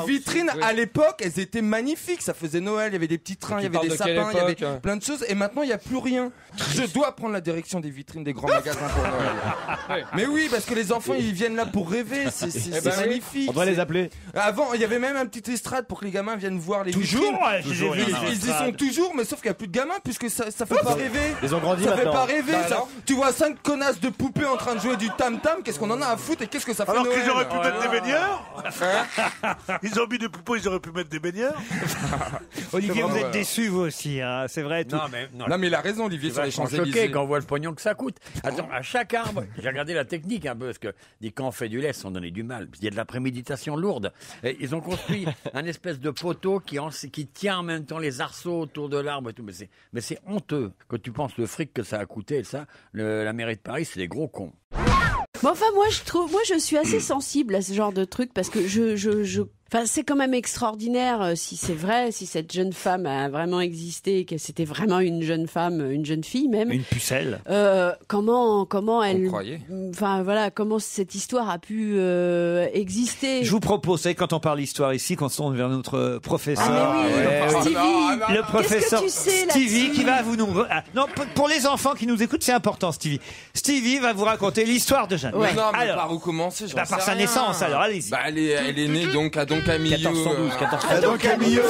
vitrines à l'époque, elles étaient magnifiques. Ça faisait Noël. Il y avait des petits trains, il y avait des sapins. vin, il y l'époque. avait plein de choses. Et maintenant, il n'y a plus rien. Je dois prendre la direction des vitrines des grands magasins pour Noël. Mais oui, parce que les enfants, ils viennent là pour rêver. C'est magnifique. On doit les appeler. Avant, il y avait même un petit estrade pour que les gamins viennent voir les vitrines. Toujours, Ils y sont toujours, mais sauf qu'il n'y a plus de gamins puisque ça fait pas rêver. Ils ont grandi Ça fait maintenant. pas rêver. Ça. Tu vois 5 connasses de poupées en train de jouer du tam-tam. Qu'est-ce qu'on en a à foutre et qu'est-ce que ça fait Alors Noël qu'ils auraient pu mettre des baigneurs. Ils ont mis des poupées, ils auraient pu mettre des baigneurs. Olivier, vous vraiment, êtes déçu, vous aussi, hein, c'est vrai. Tout. Non, mais il a raison, Olivier, sur les Champs-Élysées. Choqué quand on voit le pognon que ça coûte. Attends, à chaque arbre, j'ai regardé la technique un peu, parce que quand on fait du lait, on donnait du mal. Il y a de la préméditation lourde. Et ils ont construit un espèce de poteau qui tient en même temps les arceaux autour de l'arbre et tout. Mais c'est honteux. Quand tu penses le fric que ça a coûté, et ça, la mairie de Paris, c'est des gros cons. Mais enfin, moi, je suis assez sensible à ce genre de truc parce que enfin, c'est quand même extraordinaire si c'est vrai, si cette jeune femme a vraiment existé, que c'était vraiment une jeune femme, une jeune fille même. Une pucelle. Comment elle, croyait. enfin voilà, comment cette histoire a pu exister. Je vous propose, vous savez, quand on parle histoire ici, qu'on se tourne vers notre professeur. Ah mais oui, Stevie. Le professeur Qu'est-ce que tu sais Stevie là-dessus qui va vous nous... Non, pour les enfants qui nous écoutent, c'est important, Stevie. Stevie va vous raconter l'histoire de Jeanne. Ouais. Non, mais Alors, par où commencer par sa naissance, alors allez-y. Bah, elle est née donc à Don Camillo. 1412. Don Camillo.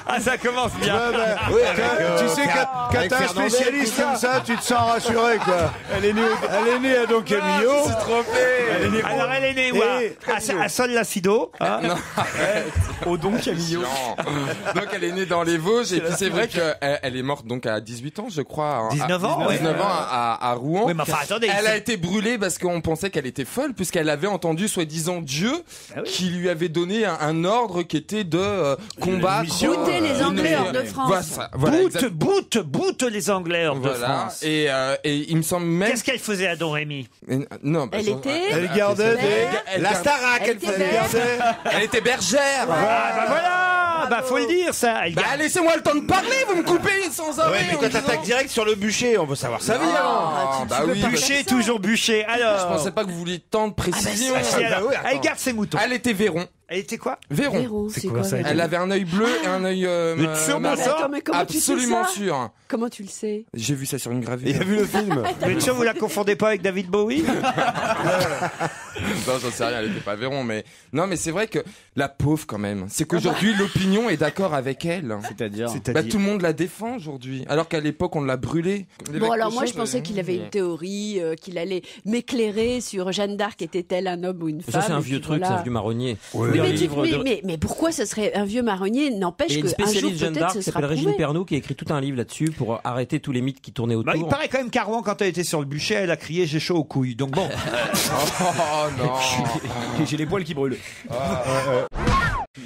Ah, ça commence bien. Tu sais, quand t'as un spécialiste comme ça, tu te sens rassuré, quoi. Elle est née à Don Camillo. C'est trop fait. Alors, elle est née où à Sol-Lacido. Hein Au Don Camillo. Donc elle est née dans les Vosges et puis c'est vrai qu'elle est morte donc à 18 ans, je crois. 19 ans, ouais. 19 ans à Rouen. Oui, mais enfin, attendez. Elle a été brûlée parce qu'on pensait qu'elle était folle puisqu'elle avait entendu soi-disant Dieu qui lui avait donné un ordre qui était de combattre. Bouter les Anglais hors de France. Boute les Anglais hors de France. Et il me semble même. Qu'est-ce qu'elle faisait à Don Rémy? Non, bah, Elle gardait la Starac, elle gardait. Elle était bergère. Ah, bah voilà, bah faut le dire ça. Laissez-moi le temps de parler, vous me coupez sans arrêt. Ouais, mais quand t'attaques direct sur le bûcher, on veut savoir ça. Bah oui. Bûcher, toujours bûcher. Alors. Je pensais pas que vous vouliez tant de précision. Elle garde ses moutons. Elle était Véron. Elle était quoi? Véron. C'est quoi ça? Elle avait un œil bleu et un œil absolument sûr. Comment tu le sais? J'ai vu ça sur une gravure. Il a vu le film. Vous êtes sûr vous la confondez pas avec David Bowie? Non, j'en sais rien, elle était pas Véron, mais non, mais c'est vrai que la pauvre quand même. C'est qu'aujourd'hui l'opinion est d'accord avec elle. C'est-à-dire Bah, tout le monde la défend aujourd'hui, alors qu'à l'époque on l'a brûlée. Bon alors moi je pensais qu'il avait une théorie, qu'il allait m'éclairer sur Jeanne d'Arc, était-elle un homme ou une femme? Ça c'est un vieux truc, c'est un vieux marronnier. Mais pourquoi ce serait un vieux marronnier? N'empêche Et une qu'un jour spécialiste Jeanne peut-être d'Arc ce qui sera s'appelle Régine prouvé. Pernoud qui a écrit tout un livre là-dessus pour arrêter tous les mythes qui tournaient autour. Bah, il paraît quand même qu'à Rouen, quand elle était sur le bûcher, elle a crié j'ai chaud aux couilles. Donc bon. Oh non. J'ai les poils qui brûlent.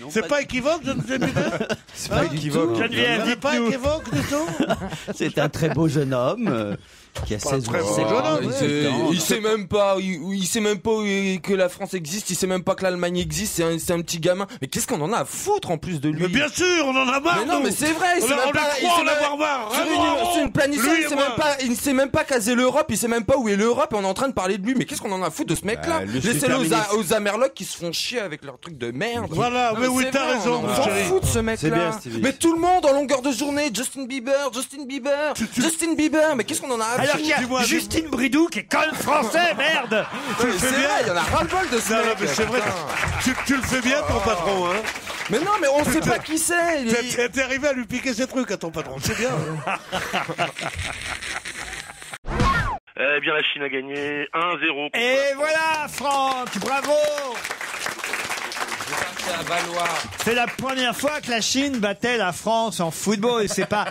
C'est pas équivoque, Geneviève? C'est pas équivoque. Geneviève, C'est pas dites-nous. équivoque du tout? C'est un très beau jeune homme qui a 16 très beau ans. jeune homme, Il sait même pas, il sait même pas que la France existe, il sait même pas que l'Allemagne existe, c'est un petit gamin. Mais qu'est-ce qu'on en a à foutre en plus de lui? Mais bien sûr, on en a marre. Mais non, nous. mais c'est vrai, il On sait a- même on pas, le il croit sait en même- avoir marre. C'est une planissage, Lui et il sait moi. même pas, il sait même pas caser l'Europe, il sait même pas où est l'Europe et on est en train de parler de lui. Mais qu'est-ce qu'on en a à foutre de ce mec-là? le Laissez-le super-ministre. aux Amerlocs qui se font chier avec leurs trucs de merde. Voilà, Non, mais oui, c'est t'as vrai, raison, On mon s'en chéri. fout de ce C'est mec-là. bien, Stevie. Mais tout le monde en longueur de journée, Justin Bieber, Justin Bieber, mais qu'est-ce qu'on en a à Alors foutre? qu'il y a Dis-moi, Justine Bridou qui est quand même français, merde. Mais c'est vrai, il y en a ras-le-bol de ce Non, mec. non, mais c'est vrai. putain. Tu le fais bien, ton patron, hein. Mais non, mais on sait pas qui c'est. T'es arrivé à lui piquer ses trucs à ton patron, c'est bien. Eh bien, la Chine a gagné 1-0. Et voilà, Franck, bravo. C'est à Valois. C'est la première fois que la Chine battait la France en football. Et c'est pas.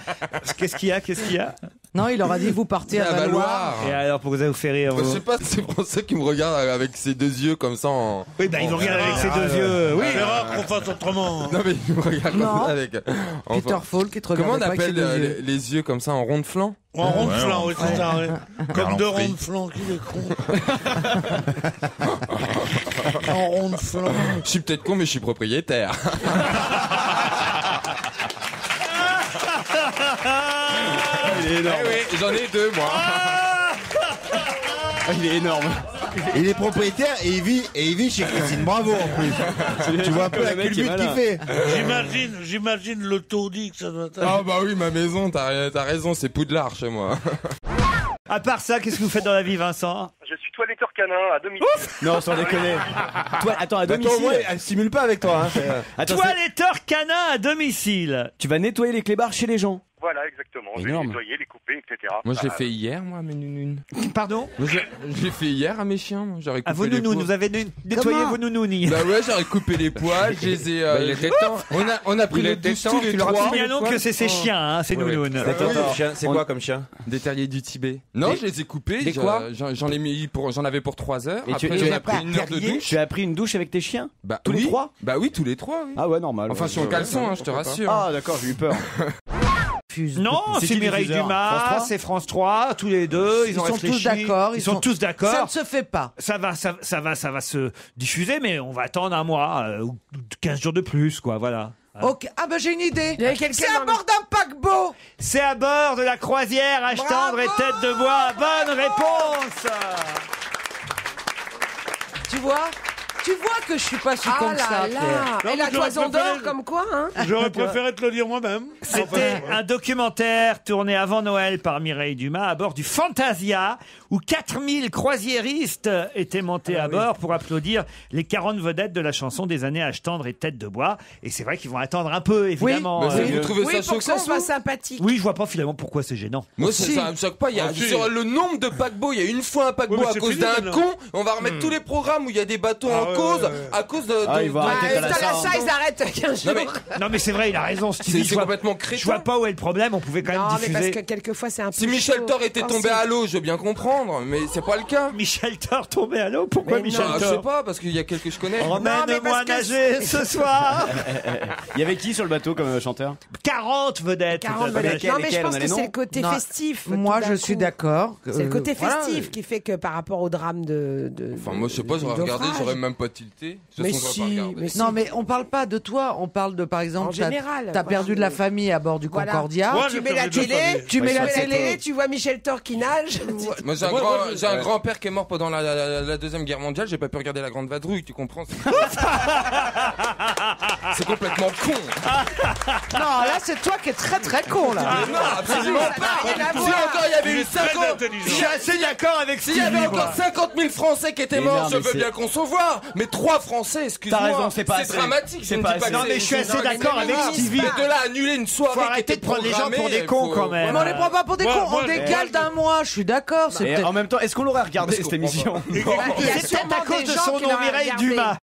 Qu'est-ce qu'il y a? Non, il leur a dit vous partez à Valois. Et alors, pourquoi ça vous fait rire Je vous sais pas, c'est pour ça qu'il me regarde avec ses deux yeux comme ça en... Oui, bah, il vous regarde avec ses deux yeux. Oui. C'est rare qu'on fasse autrement. Non mais il me regarde comme Non. ça avec... Peter Falk qui te regarde. Comment on appelle les yeux comme ça en rond de flanc? En rond de Ouais, flanc, oui, c'est ça. Ouais. Comme Merlan deux frit. ronds de flanc, qu'il est con. En rond de flanc. Je suis peut-être con mais je suis propriétaire. Il est énorme. Eh oui, j'en ai deux moi. Il est énorme. Il est propriétaire et il vit chez Christine Bravo en plus. Tu vois un peu la culbute qu'il fait. J'imagine le taudis que ça doit être. Ah bah oui, ma maison, t'as raison, c'est Poudlard chez moi. À part ça, qu'est-ce que vous faites dans la vie, Vincent? Je suis toiletteur canin à domicile. Non, sans déconner. Toi, attends, à domicile. Attends, elle simule pas avec toi. Toiletteur canin à domicile. Tu vas nettoyer les clébards chez les gens. Voilà, exactement. Je vais les nettoyer, les couper, etc. Moi, je l'ai fait hier, moi, à mes nounounes. Pardon? Je l'ai fait hier à mes chiens. J'aurais coupé à vos les nounounes, poils. vous avez nettoyé vos nounounis. Bah ouais, j'aurais coupé les poils, je les ai... il était temps. On a pris le douche tous les trois. Signalons que c'est ses chiens, hein, ces nounounes. C'est quoi comme chien? Des terriers du Tibet. Non, je les ai coupés. Des quoi? J'en avais pour 3 heures. Et après, tu as pris une heure de douche. Tu as pris une douche avec tes chiens? Tous les 3? Bah oui, tous les 3. Ah ouais, normal. Enfin, je suis en caleçon, je te rassure. Ah d'accord, j'ai eu peur. Non, c'est Mireille Dumas, c'est France 3, tous les deux, ils ont sont réfléchi. tous d'accord. Ils sont tous d'accord. Ça ne se fait pas. Ça va se diffuser, mais on va attendre un mois ou 15 jours de plus, quoi, voilà. Ok. Ah bah j'ai une idée. Il y a quelqu'un C'est à bord d'un paquebot. C'est à bord de la croisière Âge tendre et tête de bois. Bonne réponse. Tu vois que je suis pas si con que ça. Et la toison d'or, comme quoi, hein? J'aurais préféré te le dire moi-même. C'était un documentaire tourné avant Noël par Mireille Dumas à bord du Fantasia où 4000 croisiéristes étaient montés à bord pour applaudir les 40 vedettes de la chanson des années Âge tendre et tête de bois. Et c'est vrai qu'ils vont attendre un peu, évidemment. Vous trouvez ça pour que choquant, ça soit sympathique. Oui, je vois pas finalement pourquoi c'est gênant. Moi, ça me choque pas. Sur le nombre de paquebots, il y a une fois un paquebot à cause d'un con. On va remettre tous les programmes où il y a des bateaux en cause à cause de. Ah, il va arrêter ça, ils arrêtent 15 jours. Non, mais c'est vrai, il a raison, Stevie. C'est complètement crétin. Je vois pas où est le problème, on pouvait quand même Non, mais diffuser. parce que quelquefois, c'est un peu Si Michel chaud. Thor était tombé à l'eau, je veux bien comprendre, mais c'est pas le cas. Michel Thor tombé à l'eau? Pourquoi Mais Michel non. Je Thor? sais pas, parce qu'il y a quelques que je connais. Emmène-moi nager ce soir. Il y avait qui sur le bateau comme chanteur? 40 vedettes. 40 vedettes. Non, mais je pense que c'est le côté festif. Moi, tout je d'un suis coup. d'accord. C'est le côté Voilà. festif qui fait que par rapport au drame de Enfin, moi, je sais pas, j'aurais regardé, j'aurais même pas tilté. De toute Mais façon, j'aurais si, pas regardé. mais si. Non, mais on parle pas de toi, on parle de, par exemple, En général, t'as moi, perdu de la famille à bord du Voilà. Concordia. Moi, Tu j'ai mets la perdu de la télé, famille. Tu mets la télé, télé. tu vois Michel Thor qui nage. Moi, j'ai un grand-père qui est mort pendant la Deuxième Guerre mondiale, j'ai pas pu regarder la Grande Vadrouille, tu comprends? C'est complètement con. Non, là, c'est toi qui es très très con, là. Non, absolument pas. Si encore il y avait eu 50, Je suis assez d'accord avec s'il y avait encore 50 000 Français qui étaient Mais morts, non, je mais veux bien concevoir. Mais 3 Français, excuse-moi. T'as raison, c'est pas assez. dramatique. C'est je ne pas dis pas assez. que Non, mais c'est- je suis assez c'est d'accord avec organisé. Stevie. Mais de là à annuler une soirée Faut qui arrêter était de prendre les gens pour programmée, des cons, faut- quand même. Mais on les prend pas pour des Moi, cons, moi, on je- décale d'un mois, je suis d'accord. C'est Et peut-être- en même temps, est-ce qu'on l'aurait regardé cette émission? Il y a C'est peut-être à sûrement cause des de gens son qui nom, l'auraient Mireille regardé. Dumas.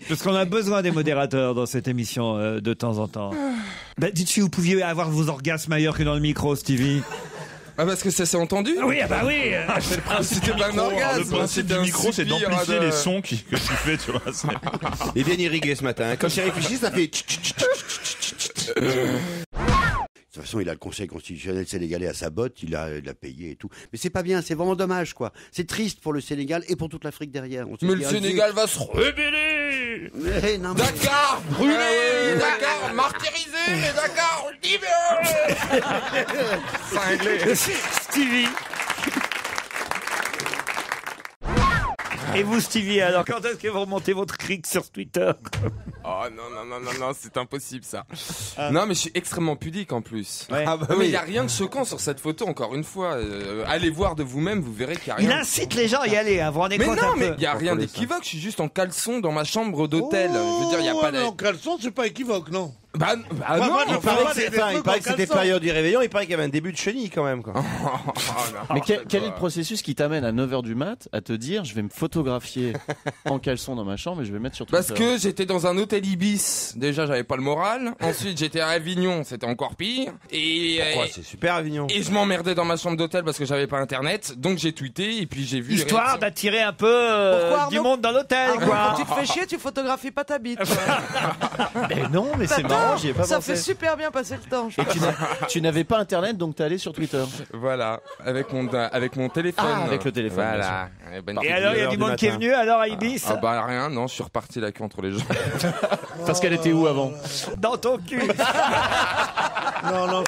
Parce qu'on a besoin des modérateurs dans cette émission de temps en temps. Bah, dites si vous pouviez avoir vos orgasmes ailleurs que dans le micro, Stevie. Ah, parce que ça s'est entendu? Oui, ah bah oui. C'est le principe. C'était pas un orgasme. Le principe c'était du un micro, c'est soupir d'amplifier de- les sons que tu fais, tu vois. c'est- Il est bien irrigué ce matin. Quand j'ai réfléchi, ça fait. De toute façon, il a le Conseil constitutionnel sénégalais à sa botte, il a payé et tout. Mais c'est pas bien, c'est vraiment dommage, quoi. C'est triste pour le Sénégal et pour toute l'Afrique derrière. On se Mais dit, le ah, Sénégal va se rebeller. Eh, non, mais- Dakar, brûlé, Dakar, martyrisé, Dakar, libéré. Cinglé. Stevie. Et vous, Stevie, alors quand est-ce que vous remontez votre cric sur Twitter? Oh non, c'est impossible ça. Non, mais je suis extrêmement pudique en plus. Ouais. Ah bah Non, mais oui. il n'y a rien de choquant sur cette photo, encore une fois. Allez voir de vous-même, vous verrez qu'il n'y a Il rien. incite les gens à y aller, hein, vous vous rendez Mais compte non, un mais peu. il n'y a rien d'équivoque, je suis juste en caleçon dans ma chambre d'hôtel. Je veux dire, il n'y a pas de. de. En caleçon, c'est pas équivoque, non. Bah non, moi, Il on paraît parle que des c'est- enfin, il trucs paraît en que c'était caleçon. période du réveillon, il paraît qu'il y avait un début de chenille quand même. Quoi. Mais quel est le processus qui t'amène à 9h du mat à te dire je vais me photographier en caleçon dans ma chambre et je vais mettre sur Twitter? Parce que j'étais dans un hôtel Ibis, déjà j'avais pas le moral. Ensuite j'étais à Avignon, c'était encore pire. Et Pourquoi C'est super Avignon. et je m'emmerdais dans ma chambre d'hôtel parce que j'avais pas internet. Donc j'ai tweeté et puis j'ai vu. les Histoire réactions. d'attirer un peu Pourquoi, du Arnaud monde dans l'hôtel, Arnaud, quoi. quand tu te fais chier, tu photographies pas ta bite. Mais non, mais c'est T'adores, marrant, j'y ai pas ça pensé. fait super bien passer le temps. je Et tu n'avais pas internet donc t'es allé sur Twitter. Voilà, avec mon téléphone. Ah, avec le téléphone, Voilà. Bonne Et idée. alors, il y a du monde qui est venu, alors, à Ibis? Ah bah rien, non, je suis reparti la queue entre les gens. Parce qu'elle était où avant? Dans ton cul. Non,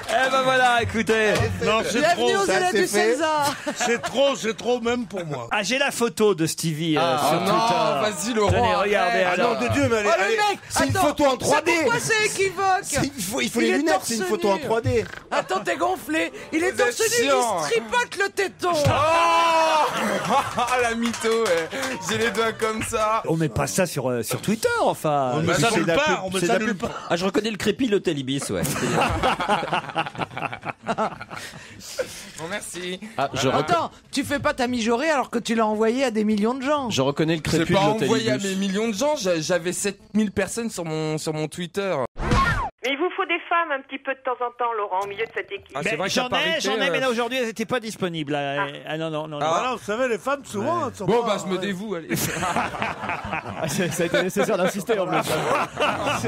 Eh ben voilà, écoutez. Non, c'est Bienvenue trop. aux Ça, élèves c'est du fait. César. C'est trop même pour moi. Ah, j'ai la photo de Stevie sur non, Twitter. vas-y, Laurent. Tenez, regardez. Ah alors. non, de Dieu, mais allez, Oh le allez, mec, c'est une attends, photo en 3D. Pourquoi c'est équivoque Il faut les est lunettes, torse c'est une photo en nu. 3D. Attends, t'es gonflé. Il est Vous torse êtes nu, il chiant. stripote le téton. Oh la mytho, ouais. J'ai les doigts comme ça. On met pas ça sur Twitter, enfin. On met ça nulle part. On met ça nulle part. Ah, je reconnais le crépi, l'hôtel Ibis, ouais. Bon, merci. Ah, Attends, tu fais pas ta mijaurée alors que tu l'as envoyé à des millions de gens. Je reconnais le J'ai crépi pas de l'hôtel envoyé à Ibis. mes millions de gens, j'avais 7000 personnes sur mon Twitter. Mais il vous faut des femmes un petit peu de temps en temps, Laurent, au milieu de cette équipe. Ah, c'est vrai que J'en la ai, parité, mais là aujourd'hui elles n'étaient pas disponibles. Là. Ah non. Ah, vous savez, les femmes, souvent, elles sont Bon, pas- bah, je me dévoue, allez. Ça a été nécessaire d'insister en plus. Ah,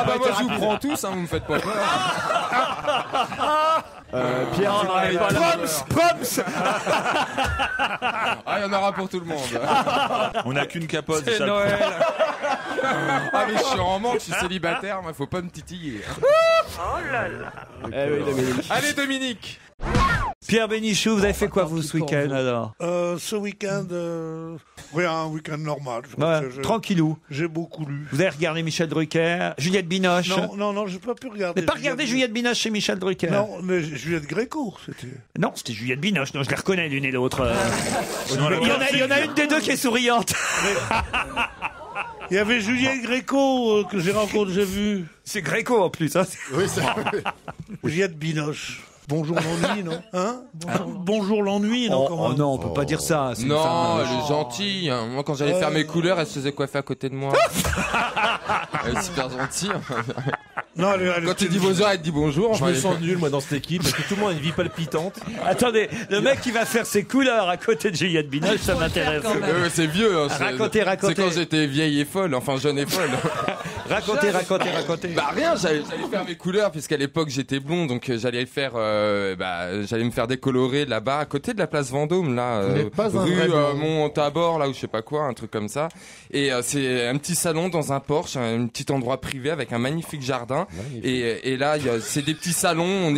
bah, moi, je vous prends tous, hein, vous me faites pas peur. Pierre, tu n'en avais pas là. Proms. Ah, il y en aura pour tout le monde. On n'a qu'une capote. C'est ça le Noël. Ah, mais je suis en manque, je suis célibataire, mais faut pas me titiller. Oh là là. Allez, Dominique. Pierre Bénichou, vous avez fait quoi vous ce week-end alors? Ce week-end, rien, un week-end normal. Je crois que Tranquillou. J'ai beaucoup lu. Vous avez regardé Michel Drucker, Juliette Binoche? Non, j'ai pas pu regarder. Mais pas regardé Juliette Binoche chez Michel Drucker? Non, mais Juliette Gréco, c'était. Non, c'était Juliette Binoche. Non, je les reconnais l'une et l'autre. Sinon, Il y en a une des deux qui est souriante. Il y avait Juliette Gréco que j'ai vu. C'est Gréco en plus. Hein. Oui, ça. Juliette Binoche. Bonjour l'ennui, non? Hein? Bonjour l'ennui, non? Oh non, on peut pas dire ça. c'est une Non, femme. elle est gentille. hein. Moi, quand j'allais faire mes couleurs, elle se faisait coiffer à côté de moi. Elle est super gentille. Non, Quand tu dis bonjour, elle te dit bonjour. Je me sens nul, moi, dans cette équipe, parce que tout le monde a une vie palpitante. Attendez, le mec qui va faire ses couleurs à côté de Juliette Binoche, ça m'intéresse. C'est vieux. Hein, Racontez. C'est quand j'étais vieille et folle, enfin jeune et folle. Racontez. Bah rien, j'allais faire mes couleurs puisqu'à l'époque j'étais blond, donc j'allais faire, j'allais me faire décolorer là-bas à côté de la place Vendôme, là, rue Mont-Tabor, là où je sais pas quoi, un truc comme ça. Et c'est un petit salon dans un Porsche, un petit endroit privé avec un magnifique jardin. Et là, c'est des petits salons, on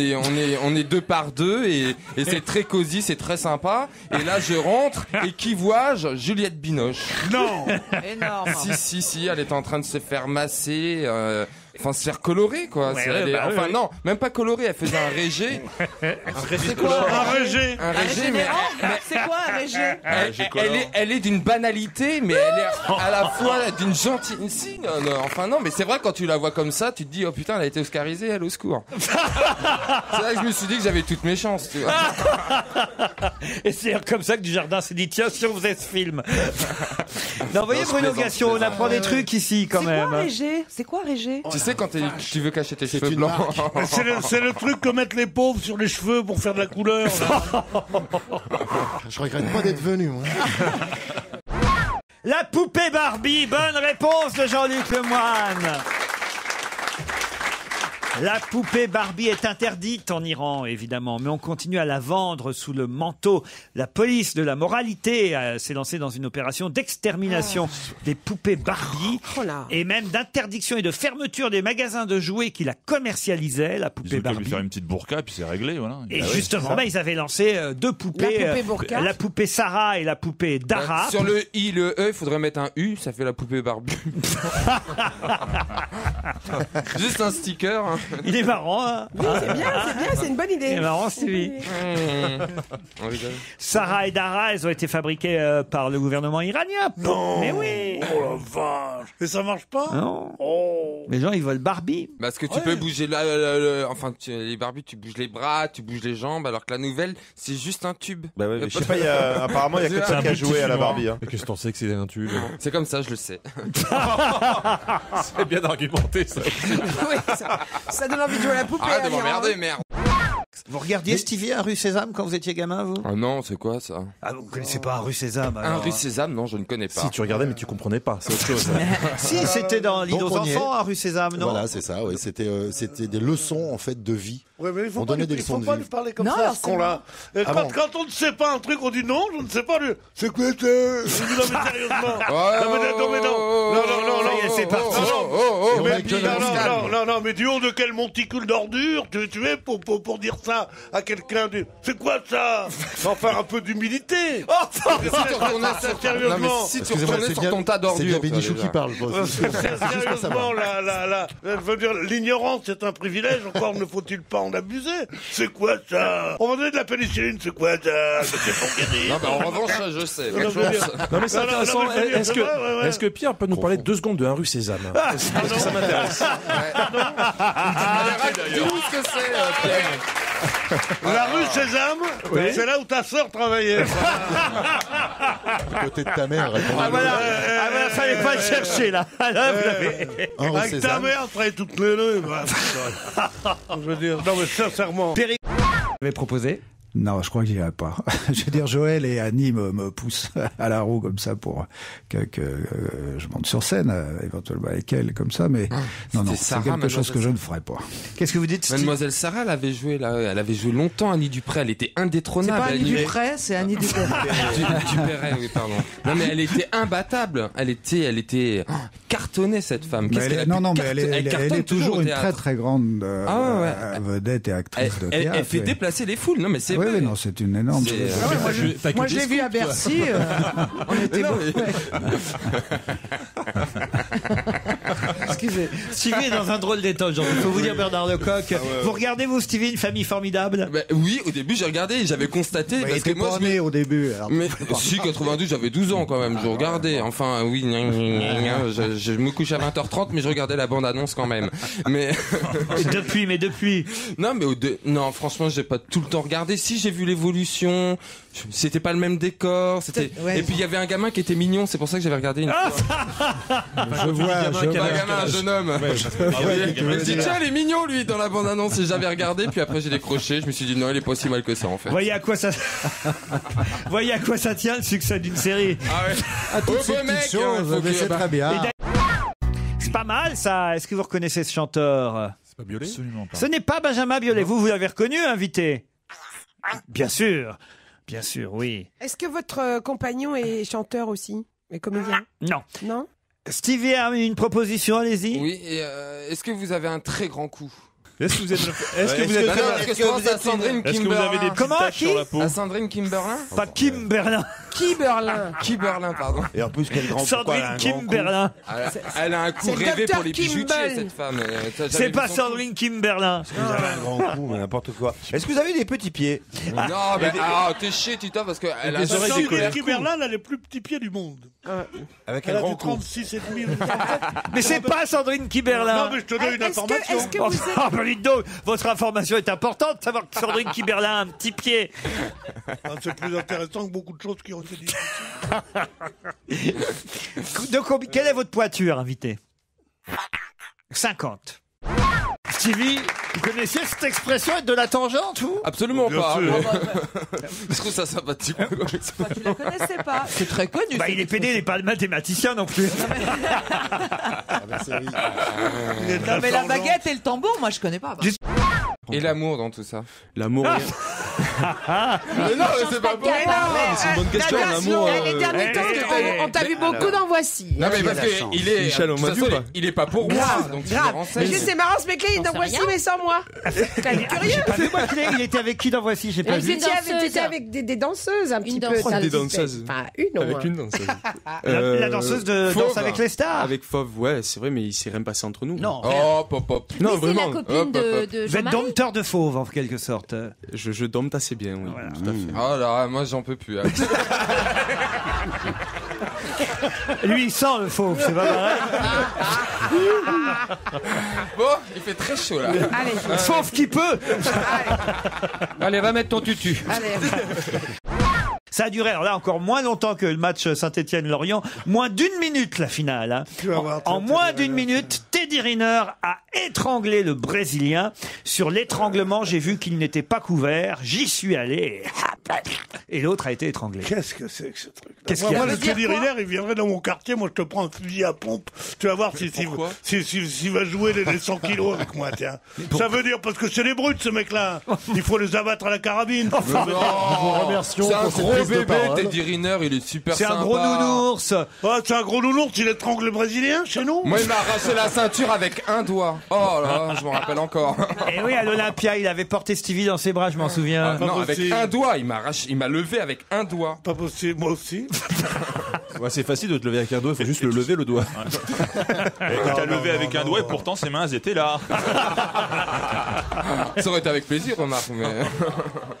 est 2 par 2 et c'est très cosy, c'est très sympa. Et là, je rentre et qui vois-je? Juliette Binoche. Non. Énorme. Si, elle était en train de se faire masser, enfin se faire colorer quoi. Non, même pas colorer, elle faisait un régé. C'est quoi Un régé. Un régé, mais C'est quoi un régé? elle est d'une banalité, mais elle est à la fois d'une gentillesse. Non, mais c'est vrai quand tu la vois comme ça, tu te dis oh putain, elle a été oscarisée, elle au secours. C'est là que je me suis dit que j'avais toutes mes chances. Tu vois. Et c'est comme ça que Dujardin s'est dit tiens, si on faisait ce film. Non, vous voyez Bruno Gassion, on apprend des trucs ici quand même. C'est quoi régé? Tu sais quand tu veux cacher tes cheveux blancs. C'est le truc que mettent les pauvres sur les cheveux pour faire de la couleur. Là. Je regrette pas d'être venu, moi. La poupée Barbie, bonne réponse de Jean-Luc Lemoyne. La poupée Barbie est interdite en Iran, évidemment, mais on continue à la vendre sous le manteau. La police de la moralité s'est lancée dans une opération d'extermination des poupées Barbie et même d'interdiction et de fermeture des magasins de jouets qui la commercialisaient, la poupée Ils ont qu'à lui Barbie. faire une petite burqa et puis c'est réglé, voilà. Et justement, ils avaient lancé 2 poupées, La poupée burqa. la poupée Sarah et la poupée Dara. Sur le I, le E, il faudrait mettre un U, ça fait la poupée Barbie. Juste un sticker. Hein. Il est marrant, hein? Oui, c'est bien, c'est une bonne idée. Il est marrant, Stevie. On rigole. Sarah et Dara, elles ont été fabriquées par le gouvernement iranien. Non. Mais oui. Oh la vache. Et ça marche pas? Non. Oh. Les gens, ils veulent Barbie. Parce que tu peux bouger les Barbies, tu bouges les bras, tu bouges les jambes, alors que la nouvelle, c'est juste un tube. Bah ouais, mais je sais pas, apparemment, il y a que ça qui a joué à la Barbie. Hein. Qu'est-ce que t'en sais que c'est un tube? C'est comme ça, je le sais. C'est bien argumenté, ça. Oui, ça donne envie de jouer à la poupée. Arrête de Aliran. m'emmerder, merde. Vous regardiez Stevie à Rue Sésame quand vous étiez gamin, vous? Ah non, c'est quoi ça? Ah, vous connaissez pas Rue Sésame Un alors? Rue Sésame, non, je ne connais pas. Si, tu regardais, mais tu comprenais pas. C'est autre chose. Si, c'était dans l'île aux Donc, on y est. enfants à Rue Sésame, non? Voilà, c'est ça, ouais. C'était des leçons, en fait, de vie. Ouais, mais il faut On pas donnait lui- des il faut leçons de pas vie. lui parler comme Non, ça, alors, ce con-là. Et Ah quand, bon quand on ne sait pas un truc, on dit non, je ne sais pas. C'est quoi ça? Je dis non, mais sérieusement. Non, mais non. Ça y est, c'est parti. Non, mais du haut de quel monticule d'ordure tu es pour dire ça à quelqu'un C'est quoi ça? Enfin, un peu d'humilité. Sérieusement. Si tu retournais sur ton tas d'ordures. C'est Bénichou qui parle. Sérieusement, je veux dire, l'ignorance c'est un privilège, encore ne faut-il pas en abuser. C'est quoi ça? On va donner de la pénicilline, c'est quoi ça? C'est pour guérir. Non, en revanche, ça, je sais. Non, mais c'est intéressant. Est-ce que Pierre peut nous parler 2 secondes de 1 rue Sésame? Parce que ça m'intéresse. Dis-nous ce que c'est, Pierre. La rue Sésame, c'est là où ta sœur travaillait. À côté de ta mère. Voilà, fallait pas le chercher là. Avec ta mère, travaillait toutes les deux. Je veux dire, non mais sincèrement. Vous avez proposé? Non, je crois que j'y irai pas. Je veux dire, Joël et Annie me poussent à la roue comme ça pour que je monte sur scène, éventuellement avec elle, comme ça, mais non, c'est quelque chose que je ne ferai pas. Qu'est-ce que vous dites, Steve? Mademoiselle Sarah, elle avait joué longtemps Annie Dupré, elle était indétrônable. C'est pas Annie Dupré, c'est Annie Dupré. Duperret, oui, pardon. Non, mais elle était imbattable. Elle était cartonnée, cette femme. Mais elle est toujours une très très grande vedette et actrice de théâtre. Elle fait déplacer les foules, non mais c'est oui, non, c'est une énorme chose. Moi, je l'ai vu à Bercy. On était beau. Excusez. Stevie est dans un drôle d'état aujourd'hui. Il faut vous dire, Bernard Lecoq. Vous regardez, vous, Stevie, Une famille formidable? Oui, au début, j'ai regardé et j'avais constaté. Il était pas né au début. Alors. Mais si, 92, j'avais 12 ans quand même. Je regardais. Enfin, oui, je me couche à 20h30, mais je regardais la bande-annonce quand même. Mais depuis. Non, non, franchement, j'ai pas tout le temps regardé. Si, j'ai vu l'évolution. C'était pas le même décor. Et puis il y avait un gamin qui était mignon. C'est pour ça que j'avais regardé une fois. Je vois un jeune homme. Je me suis dit, tiens, il est mignon lui dans la bande-annonce. Et j'avais regardé. Puis après j'ai décroché. Je me suis dit non, il est pas aussi mal que ça en fait. Voyez à quoi ça tient le succès d'une série. C'est très bien. C'est pas mal ça. Est-ce que vous reconnaissez ce chanteur? C'est pas Biolay? Absolument pas. Ce n'est pas Benjamin Biolay. Vous l'avez reconnu, invité? Bien sûr, oui. Est-ce que votre compagnon est chanteur aussi, et comédien? Non. Non. Stevie a une proposition, allez-y. Oui, et est-ce que vous avez un très grand cou? Est-ce que vous êtes à Sandrine Kimberlin? Est-ce que vous avez des petites taches sur la peau? À Sandrine Kimberlin? Pas Kimberlin. Kimberlin, pardon. Et en plus, quel grand Sandrine Kimberlin. Elle a un coup rêvé pour les bijoutiers, cette femme. C'est pas Sandrine Kimberlin. Vous avez un grand coup, mais n'importe quoi. Est-ce que vous avez des petits pieds? Non, mais t'es chier, Tita, parce qu'elle a Sandrine Kimberlin, elle a les plus petits pieds du monde. Avec elle un a grand du coup. 36 et demi. Mais c'est pas Sandrine Kimberlin. Non, mais je te donne une information. Est-ce que vous êtes... Dites donc, votre information est importante, de savoir que Sandrine Kimberlin a un petit pied. C'est plus intéressant que beaucoup de choses qui ont été dites. Quelle est votre poiture, invité? 50. Stevie, vous connaissiez cette expression, être de la tangente, vous? Absolument pas. Je trouve ça sympathique. Tu la connaissais pas? C'est très connu. Il est pédé, il n'est pas le mathématicien non plus. Non, mais la baguette et le tambour, moi je connais pas. Et l'amour dans tout ça? L'amour. Mais non, mais c'est pas bon. C'est une bonne question, l'amour. Les derniers temps, on t'a vu beaucoup dans Voici. Non, mais parce qu'il est. Michel, on m'a vu ou pas? Il est pas pour moi. Donc je me renseigne. Mais c'est marrant ce mec-là, il est dans Voici, mais sans moi. T'es curieux? J'ai pas vu moi qu'il il était avec qui dans Voici? J'ai pas vu. T'étais avec des danseuses un petit peu. Des danseuses. Enfin, une au moins. Avec une danseuse. La danseuse de Danse avec les stars. Avec Fauve, ouais, c'est vrai, mais il s'est rien passé entre nous. Non. Hop. Non, vraiment. C'est la copine de Vous êtes dompteur de fauve, en quelque sorte. Je dompte assez bien, oui. Voilà. Tout à fait. Oh là, moi j'en peux plus. Lui, il sent le fauve, c'est pas pareil. Bon, il fait très chaud là. Allez. Fauve qui peut. Allez, va mettre ton tutu. Allez. Ça a duré, alors là, encore moins longtemps que le match Saint-Étienne-Lorient. Moins d'1 minute, la finale. Hein. En moins d'1 minute, Teddy Riner a étranglé le Brésilien. Sur l'étranglement, j'ai vu qu'il n'était pas couvert. J'y suis allé. Et l'autre a été étranglé. Qu'est-ce que c'est que ce truc? Qu'est-ce Moi, qu'il y a? le Ça veut dire vétérinaire, il viendrait dans mon quartier, moi je te prends un fusil à pompe, tu vas voir s'il va jouer les 100 kilos avec moi, tiens. Ça veut dire parce que c'est les brutes, ce mec-là. Il faut les abattre à la carabine. C'est un gros bébé, Teddy Riner, il est super C'est sympa. un gros nounours. Oh, c'est un gros nounours, il étrangle le Brésilien chez nous. Moi, il m'a arraché la ceinture avec un doigt. Oh là, je m'en rappelle encore. Et oui, à l'Olympia, il avait porté Stevie dans ses bras, je m'en souviens. Non, avec un doigt, il m'a levé avec un doigt. Pas possible, moi aussi. Ouais, c'est facile de te lever avec un doigt, il faut juste le lever le doigt. Et t'as levé avec un doigt et pourtant ses mains étaient là. Ça aurait été avec plaisir, remarque, mais.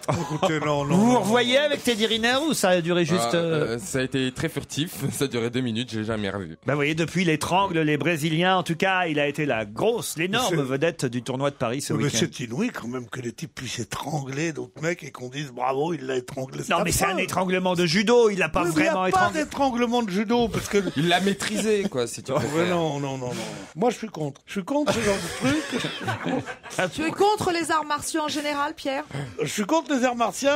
Écoutez, non. Vous vous revoyez avec Teddy Riner ou ça a duré juste... Ça a été très furtif, ça a duré 2 minutes, je l'ai jamais revu. Bah, vous voyez, depuis, il étrangle les Brésiliens. En tout cas, il a été l'énorme vedette du tournoi de Paris ce Mais week-end. c'est inouï quand même que les types puissent étrangler d'autres mecs et qu'on dise bravo, il l'a étranglé. Non, mais c'est un étranglement de judo, il l'a pas vraiment Il n'y a pas étranglé. d'étranglement de judo parce que. Il l'a maîtrisé, quoi, si tu préfères. Non. Moi, je suis contre. Je suis contre ce genre de truc. Tu es contre les arts martiaux en général, Pierre? Je suis contre les arts martiaux.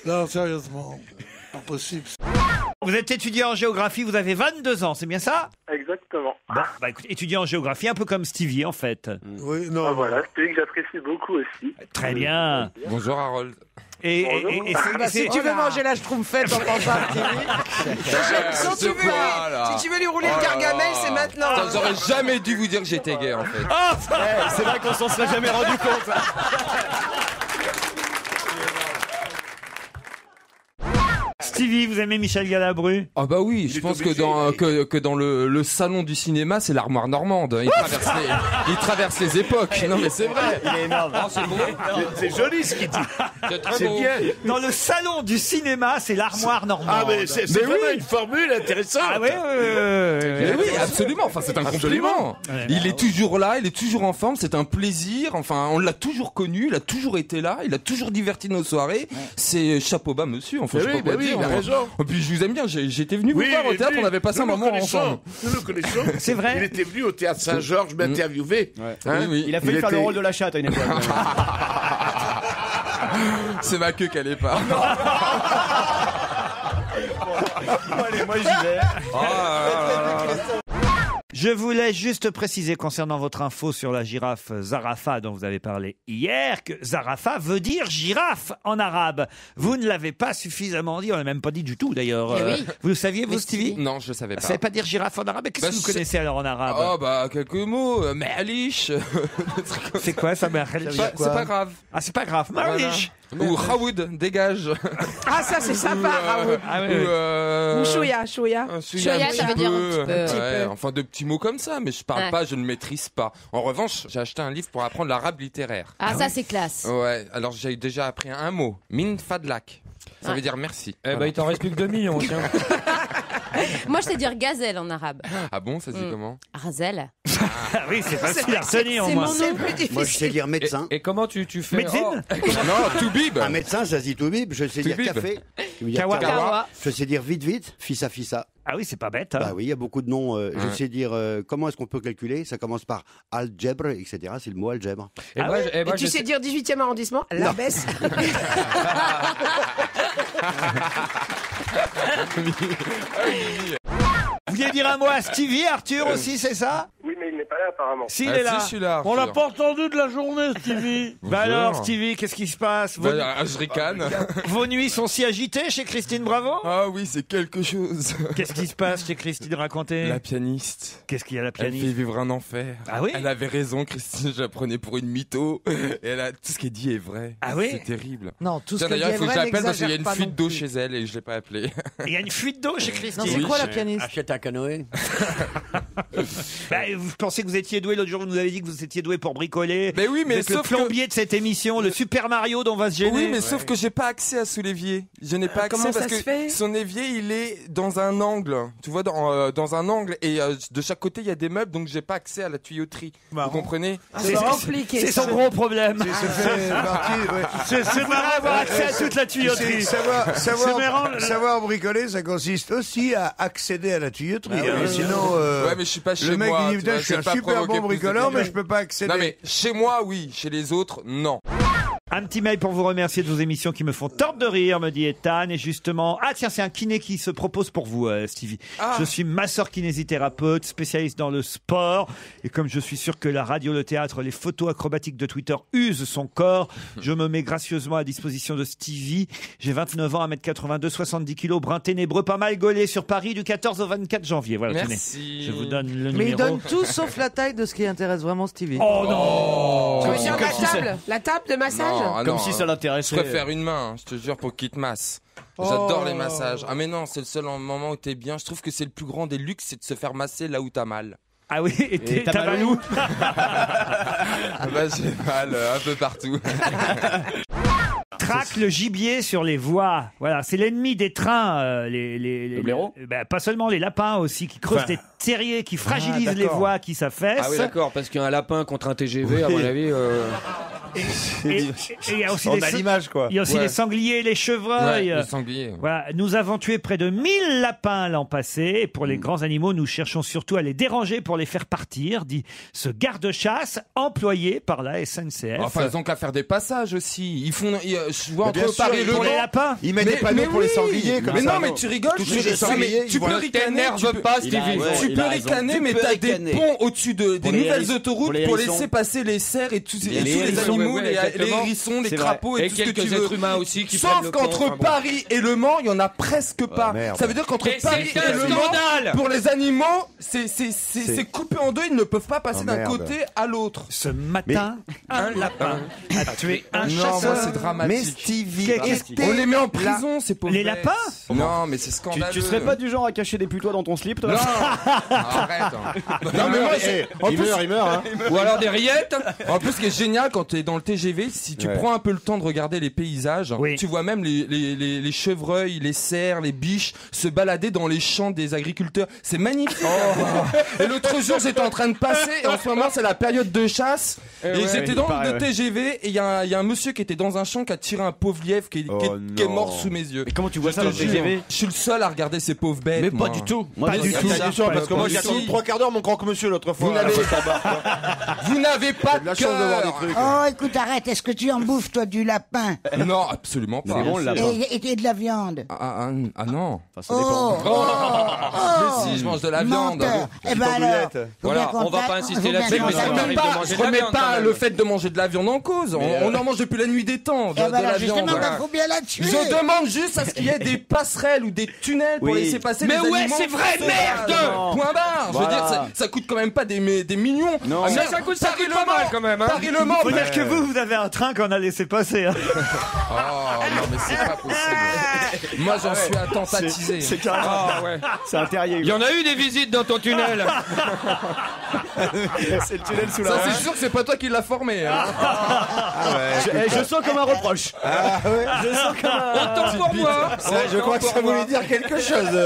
Non, sérieusement. Impossible. Vous êtes étudiant en géographie, vous avez 22 ans, c'est bien ça? Exactement. Bon, bah écoute, étudiant en géographie, un peu comme Stevie en fait. Oui, non. Ah, voilà, c'est celui que j'apprécie beaucoup aussi. Très bien. Bonjour Harold. Et si tu veux manger la schtroumpfette en pensant Si tu veux lui rouler le gargamel, c'est maintenant. J'aurais jamais dû vous dire que j'étais gay, en fait. C'est vrai qu'on s'en serait jamais rendu compte. Stevie, vous aimez Michel Galabru? Ah bah oui, je pense que dans le salon du cinéma, c'est l'armoire normande. Il traverse les époques. Non mais c'est vrai. Il est énorme. Oh, c'est beau. C'est joli ce qu'il dit. C'est très C'est beau. bien. Dans le salon du cinéma, c'est l'armoire normande. Ah, mais c'est vraiment une formule intéressante. Ah oui. Mais oui, absolument. Enfin, c'est un compliment. Il est toujours là, il est toujours en forme. C'est un plaisir. Enfin, on l'a toujours connu. Il a toujours été là. Il a toujours diverti nos soirées. C'est chapeau bas, monsieur. Enfin, je sais pas quoi dire. Il a raison. Et puis je vous aime bien. J'étais venu vous voir au théâtre. On avait passé un moment ensemble. Nous le connaissons. C'est vrai. Il était venu au théâtre Saint-Georges m'interviewer. Oui. Il a failli faire le rôle de la chatte à une époque. C'est ma queue qu'elle est pas. Allez, moi j'y vais. Je voulais juste préciser concernant votre info sur la girafe Zarafa dont vous avez parlé hier que Zarafa veut dire girafe en arabe. Vous ne l'avez pas suffisamment dit, on l'a même pas dit du tout d'ailleurs. Eh oui. Vous le saviez vous, Stevie? Non, je savais pas. Ça ne savait pas dire girafe en arabe. Qu'est-ce que vous connaissez alors en arabe? Oh bah quelques mots, ma'alish. C'est quoi ça, ma'alish? C'est pas grave. Ah, c'est pas grave. Ma'alish. Ou Raoud, dégage. Ah, ça c'est sympa, Raoud. Ou chouya. Chouya, ça veut dire un petit peu. Enfin, de petits mots comme ça, mais je parle pas, je ne maîtrise pas. En revanche, j'ai acheté un livre pour apprendre l'arabe littéraire. Ah, ça c'est classe. Ouais, alors j'ai déjà appris un mot. Min fadlak. Ça veut dire merci. Eh ben, il t'en reste plus que 2 millions, tiens. Moi, je sais dire gazelle en arabe. Ah bon, ça se dit comment? Razel. Ah oui, c'est facile à retenir au moins. C'est plus difficile. Moi, je sais dire médecin. Et comment tu fais? Médecine? Non, toubib. Un médecin, ça se dit toubib. Je sais dire Toubib. café. Kawa. Je sais dire vite, fissa. Ah oui, c'est pas bête. Hein. Bah oui, il y a beaucoup de noms. Je sais dire comment est-ce qu'on peut calculer. Ça commence par algèbre, etc. C'est le mot algèbre. Et moi, Et tu sais dire 18e arrondissement? La baisse. Vous vouliez dire un mot à Stevie, Arthur aussi, c'est ça? Oui, mais il n'est pas là apparemment. S'il est là. Si, je suis là. On l'a pas entendu de la journée, Stevie. Bah alors, Stevie, qu'est-ce qui se passe? Je ricane. Vos nuits sont si agitées chez Christine Bravo? Ah oui, c'est quelque chose. Qu'est-ce qui se passe chez Christine? Racontez. La pianiste. Qu'est-ce qu'il y a, la Elle pianiste? fait vivre un enfer. Ah oui? Elle avait raison, Christine, je la prenais pour une mytho. Et elle a tout ce qu'elle dit est vrai. Ah oui? C'est terrible. Non, tout ce Tiens, que d'ailleurs, il faut que je dit l'appelle parce qu'il y a une pas fuite non d'eau plus. chez elle et je l'ai pas appelée. Il y a une fuite d'eau chez Christine. Non, c'est quoi la pianiste? Achète un canoë. Bah, vous pensez que vous étiez doué l'autre jour, vous nous avez dit que vous étiez doué pour bricoler. Mais oui, mais vous êtes le sauf que- plombier de cette émission, le Super Mario dont on va se gêner. Oui, mais sauf que j'ai pas accès à sous l'évier. Je n'ai pas accès comment ça parce se fait que son évier, il est dans un angle. Tu vois, dans un angle et de chaque côté, il y a des meubles, donc j'ai pas accès à la tuyauterie. Vous comprenez? C'est son gros problème. C'est marrant avoir accès à toute la tuyauterie. Savoir bricoler, ça consiste aussi à accéder à la tuyauterie. Ah oui, Sinon, ouais, mais je suis pas chez Le mec, moi. il dit, putain, je suis un super bon bricoleur, mais je peux pas accéder. Non, mais chez moi, oui. Chez les autres, non. Un petit mail pour vous remercier de vos émissions qui me font tordre de rire, me dit Ethan. Et justement, tiens, c'est un kiné qui se propose pour vous, Stevie. Je suis masseur kinésithérapeute, spécialiste dans le sport. Et comme je suis sûr que la radio, le théâtre, les photos acrobatiques de Twitter usent son corps, je me mets gracieusement à disposition de Stevie. J'ai 29 ans, 1m82, 70 kilos, brun ténébreux, pas mal gaulé sur Paris du 14 au 24 janvier. Voilà, Merci. tenez. Je vous donne le numéro. Mais il donne tout sauf la taille de ce qui intéresse vraiment Stevie. Oh non. Tu veux dire la table de massage? Comme si ça l'intéressait. Je préfère une main, je te jure, pour qu'il te masse. J'adore les massages. Ah mais non, c'est le seul moment où t'es bien. Je trouve que c'est le plus grand des luxes, c'est de se faire masser là où t'as mal. Ah oui, et t'as mal où? Bah j'ai mal un peu partout. Traque le gibier sur les voies. Voilà, c'est l'ennemi des trains. Les blaireaux pas seulement les lapins aussi, qui creusent des terriers, qui fragilisent les voies, qui s'affaissent. Ah oui, d'accord, parce qu'un lapin contre un TGV, à mon avis. Et il y a aussi On a l'image, quoi. Il y a aussi les sangliers, les chevreuils. Ouais, les sangliers. Voilà, nous avons tué près de 1000 lapins l'an passé. Et pour les grands animaux, nous cherchons surtout à les déranger pour les faire partir, dit ce garde-chasse employé par la SNCF. Enfin, ils ont qu'à faire des passages aussi. Ils font. Je vois Bien entre sûr, Paris et Le pour les Mans. lapins. Ils mettent des panneaux pour les sangliers, comme mais ça. non, mais tu rigoles. Toucher les sangliers, Tu peux ricaner. Tu peux ricaner, mais t'as des ponts au-dessus des nouvelles autoroutes pour laisser passer les cerfs et tous les animaux, les hérissons, les crapauds et tout ce que tu veux. Êtres humains aussi qui Sauf qu'entre Paris et Le Mans, il y en a presque pas. Ça veut dire qu'entre Paris et Le Mans, pour les animaux, c'est coupé en deux. Ils ne peuvent pas passer d'un côté à l'autre. Ce matin, un lapin a tué un chasseur. Non, moi c'est dramatique. Mais Stevie, on les met en prison, ces pauvres. Les lapins? Non, mais c'est scandaleux. Tu serais pas du genre à cacher des putois dans ton slip, toi? Non. Arrête. Non, mais moi, il meurt, hein. Ou alors des rillettes. En plus, ce qui est génial quand tu es dans le TGV, si tu prends un peu le temps de regarder les paysages, tu vois même les chevreuils, les cerfs, les biches se balader dans les champs des agriculteurs. C'est magnifique. Et l'autre jour, j'étais en train de passer, et en ce moment, c'est la période de chasse. Et j'étais dans le TGV, et il y a un monsieur qui était dans un champ qui a tiré un pauvre lièvre qui est mort sous mes yeux. Mais comment tu vois ça dans le TGV? Je suis le seul à regarder ces pauvres bêtes. Mais pas du tout. Pas du tout. Parce que moi, j'ai attendu 3 quarts d'heure mon croque-monsieur l'autre fois. Vous n'avez pas de la chance de voir des trucs. Oh, écoute, arrête. Est-ce que tu en bouffes, toi, du lapin? Non, absolument pas. C'est bon, le lapin. Et de la viande? Ah non. Enfin, ça dépend. Mais si, je mange de la viande. Menteur. Eh ben alors, Voilà, on va pas insister là-dessus. Mais je remets pas le fait de manger de la viande en cause. On en mange depuis la nuit des temps. De la viande. Justement, faut bien la tuer. Je demande juste à ce qu'il y ait des passerelles ou des tunnels pour laisser passer les animaux. Mais ouais, c'est vrai, merde! Point barre. Je veux dire, ça coûte quand même pas des millions. Non. Ça coûte pas mal quand même. Paris-Le Mans. Faut dire que vous avez un train qu'on a laissé passer. Hein. Oh non, mais c'est pas possible. Moi, j'en suis à tentatiser. C'est carrément. C'est un terrier. Il y en a eu des visites dans ton tunnel. C'est le tunnel sous la Ça, c'est sûr que c'est pas toi qui l'as formé. Hein. Je sens comme un reproche. Je sens comme un... Autant pour moi. Je crois que ça voulait dire quelque chose.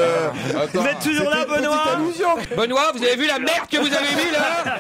Vous êtes toujours là, Benoît? Benoît, vous avez vu la merde que vous avez mis là?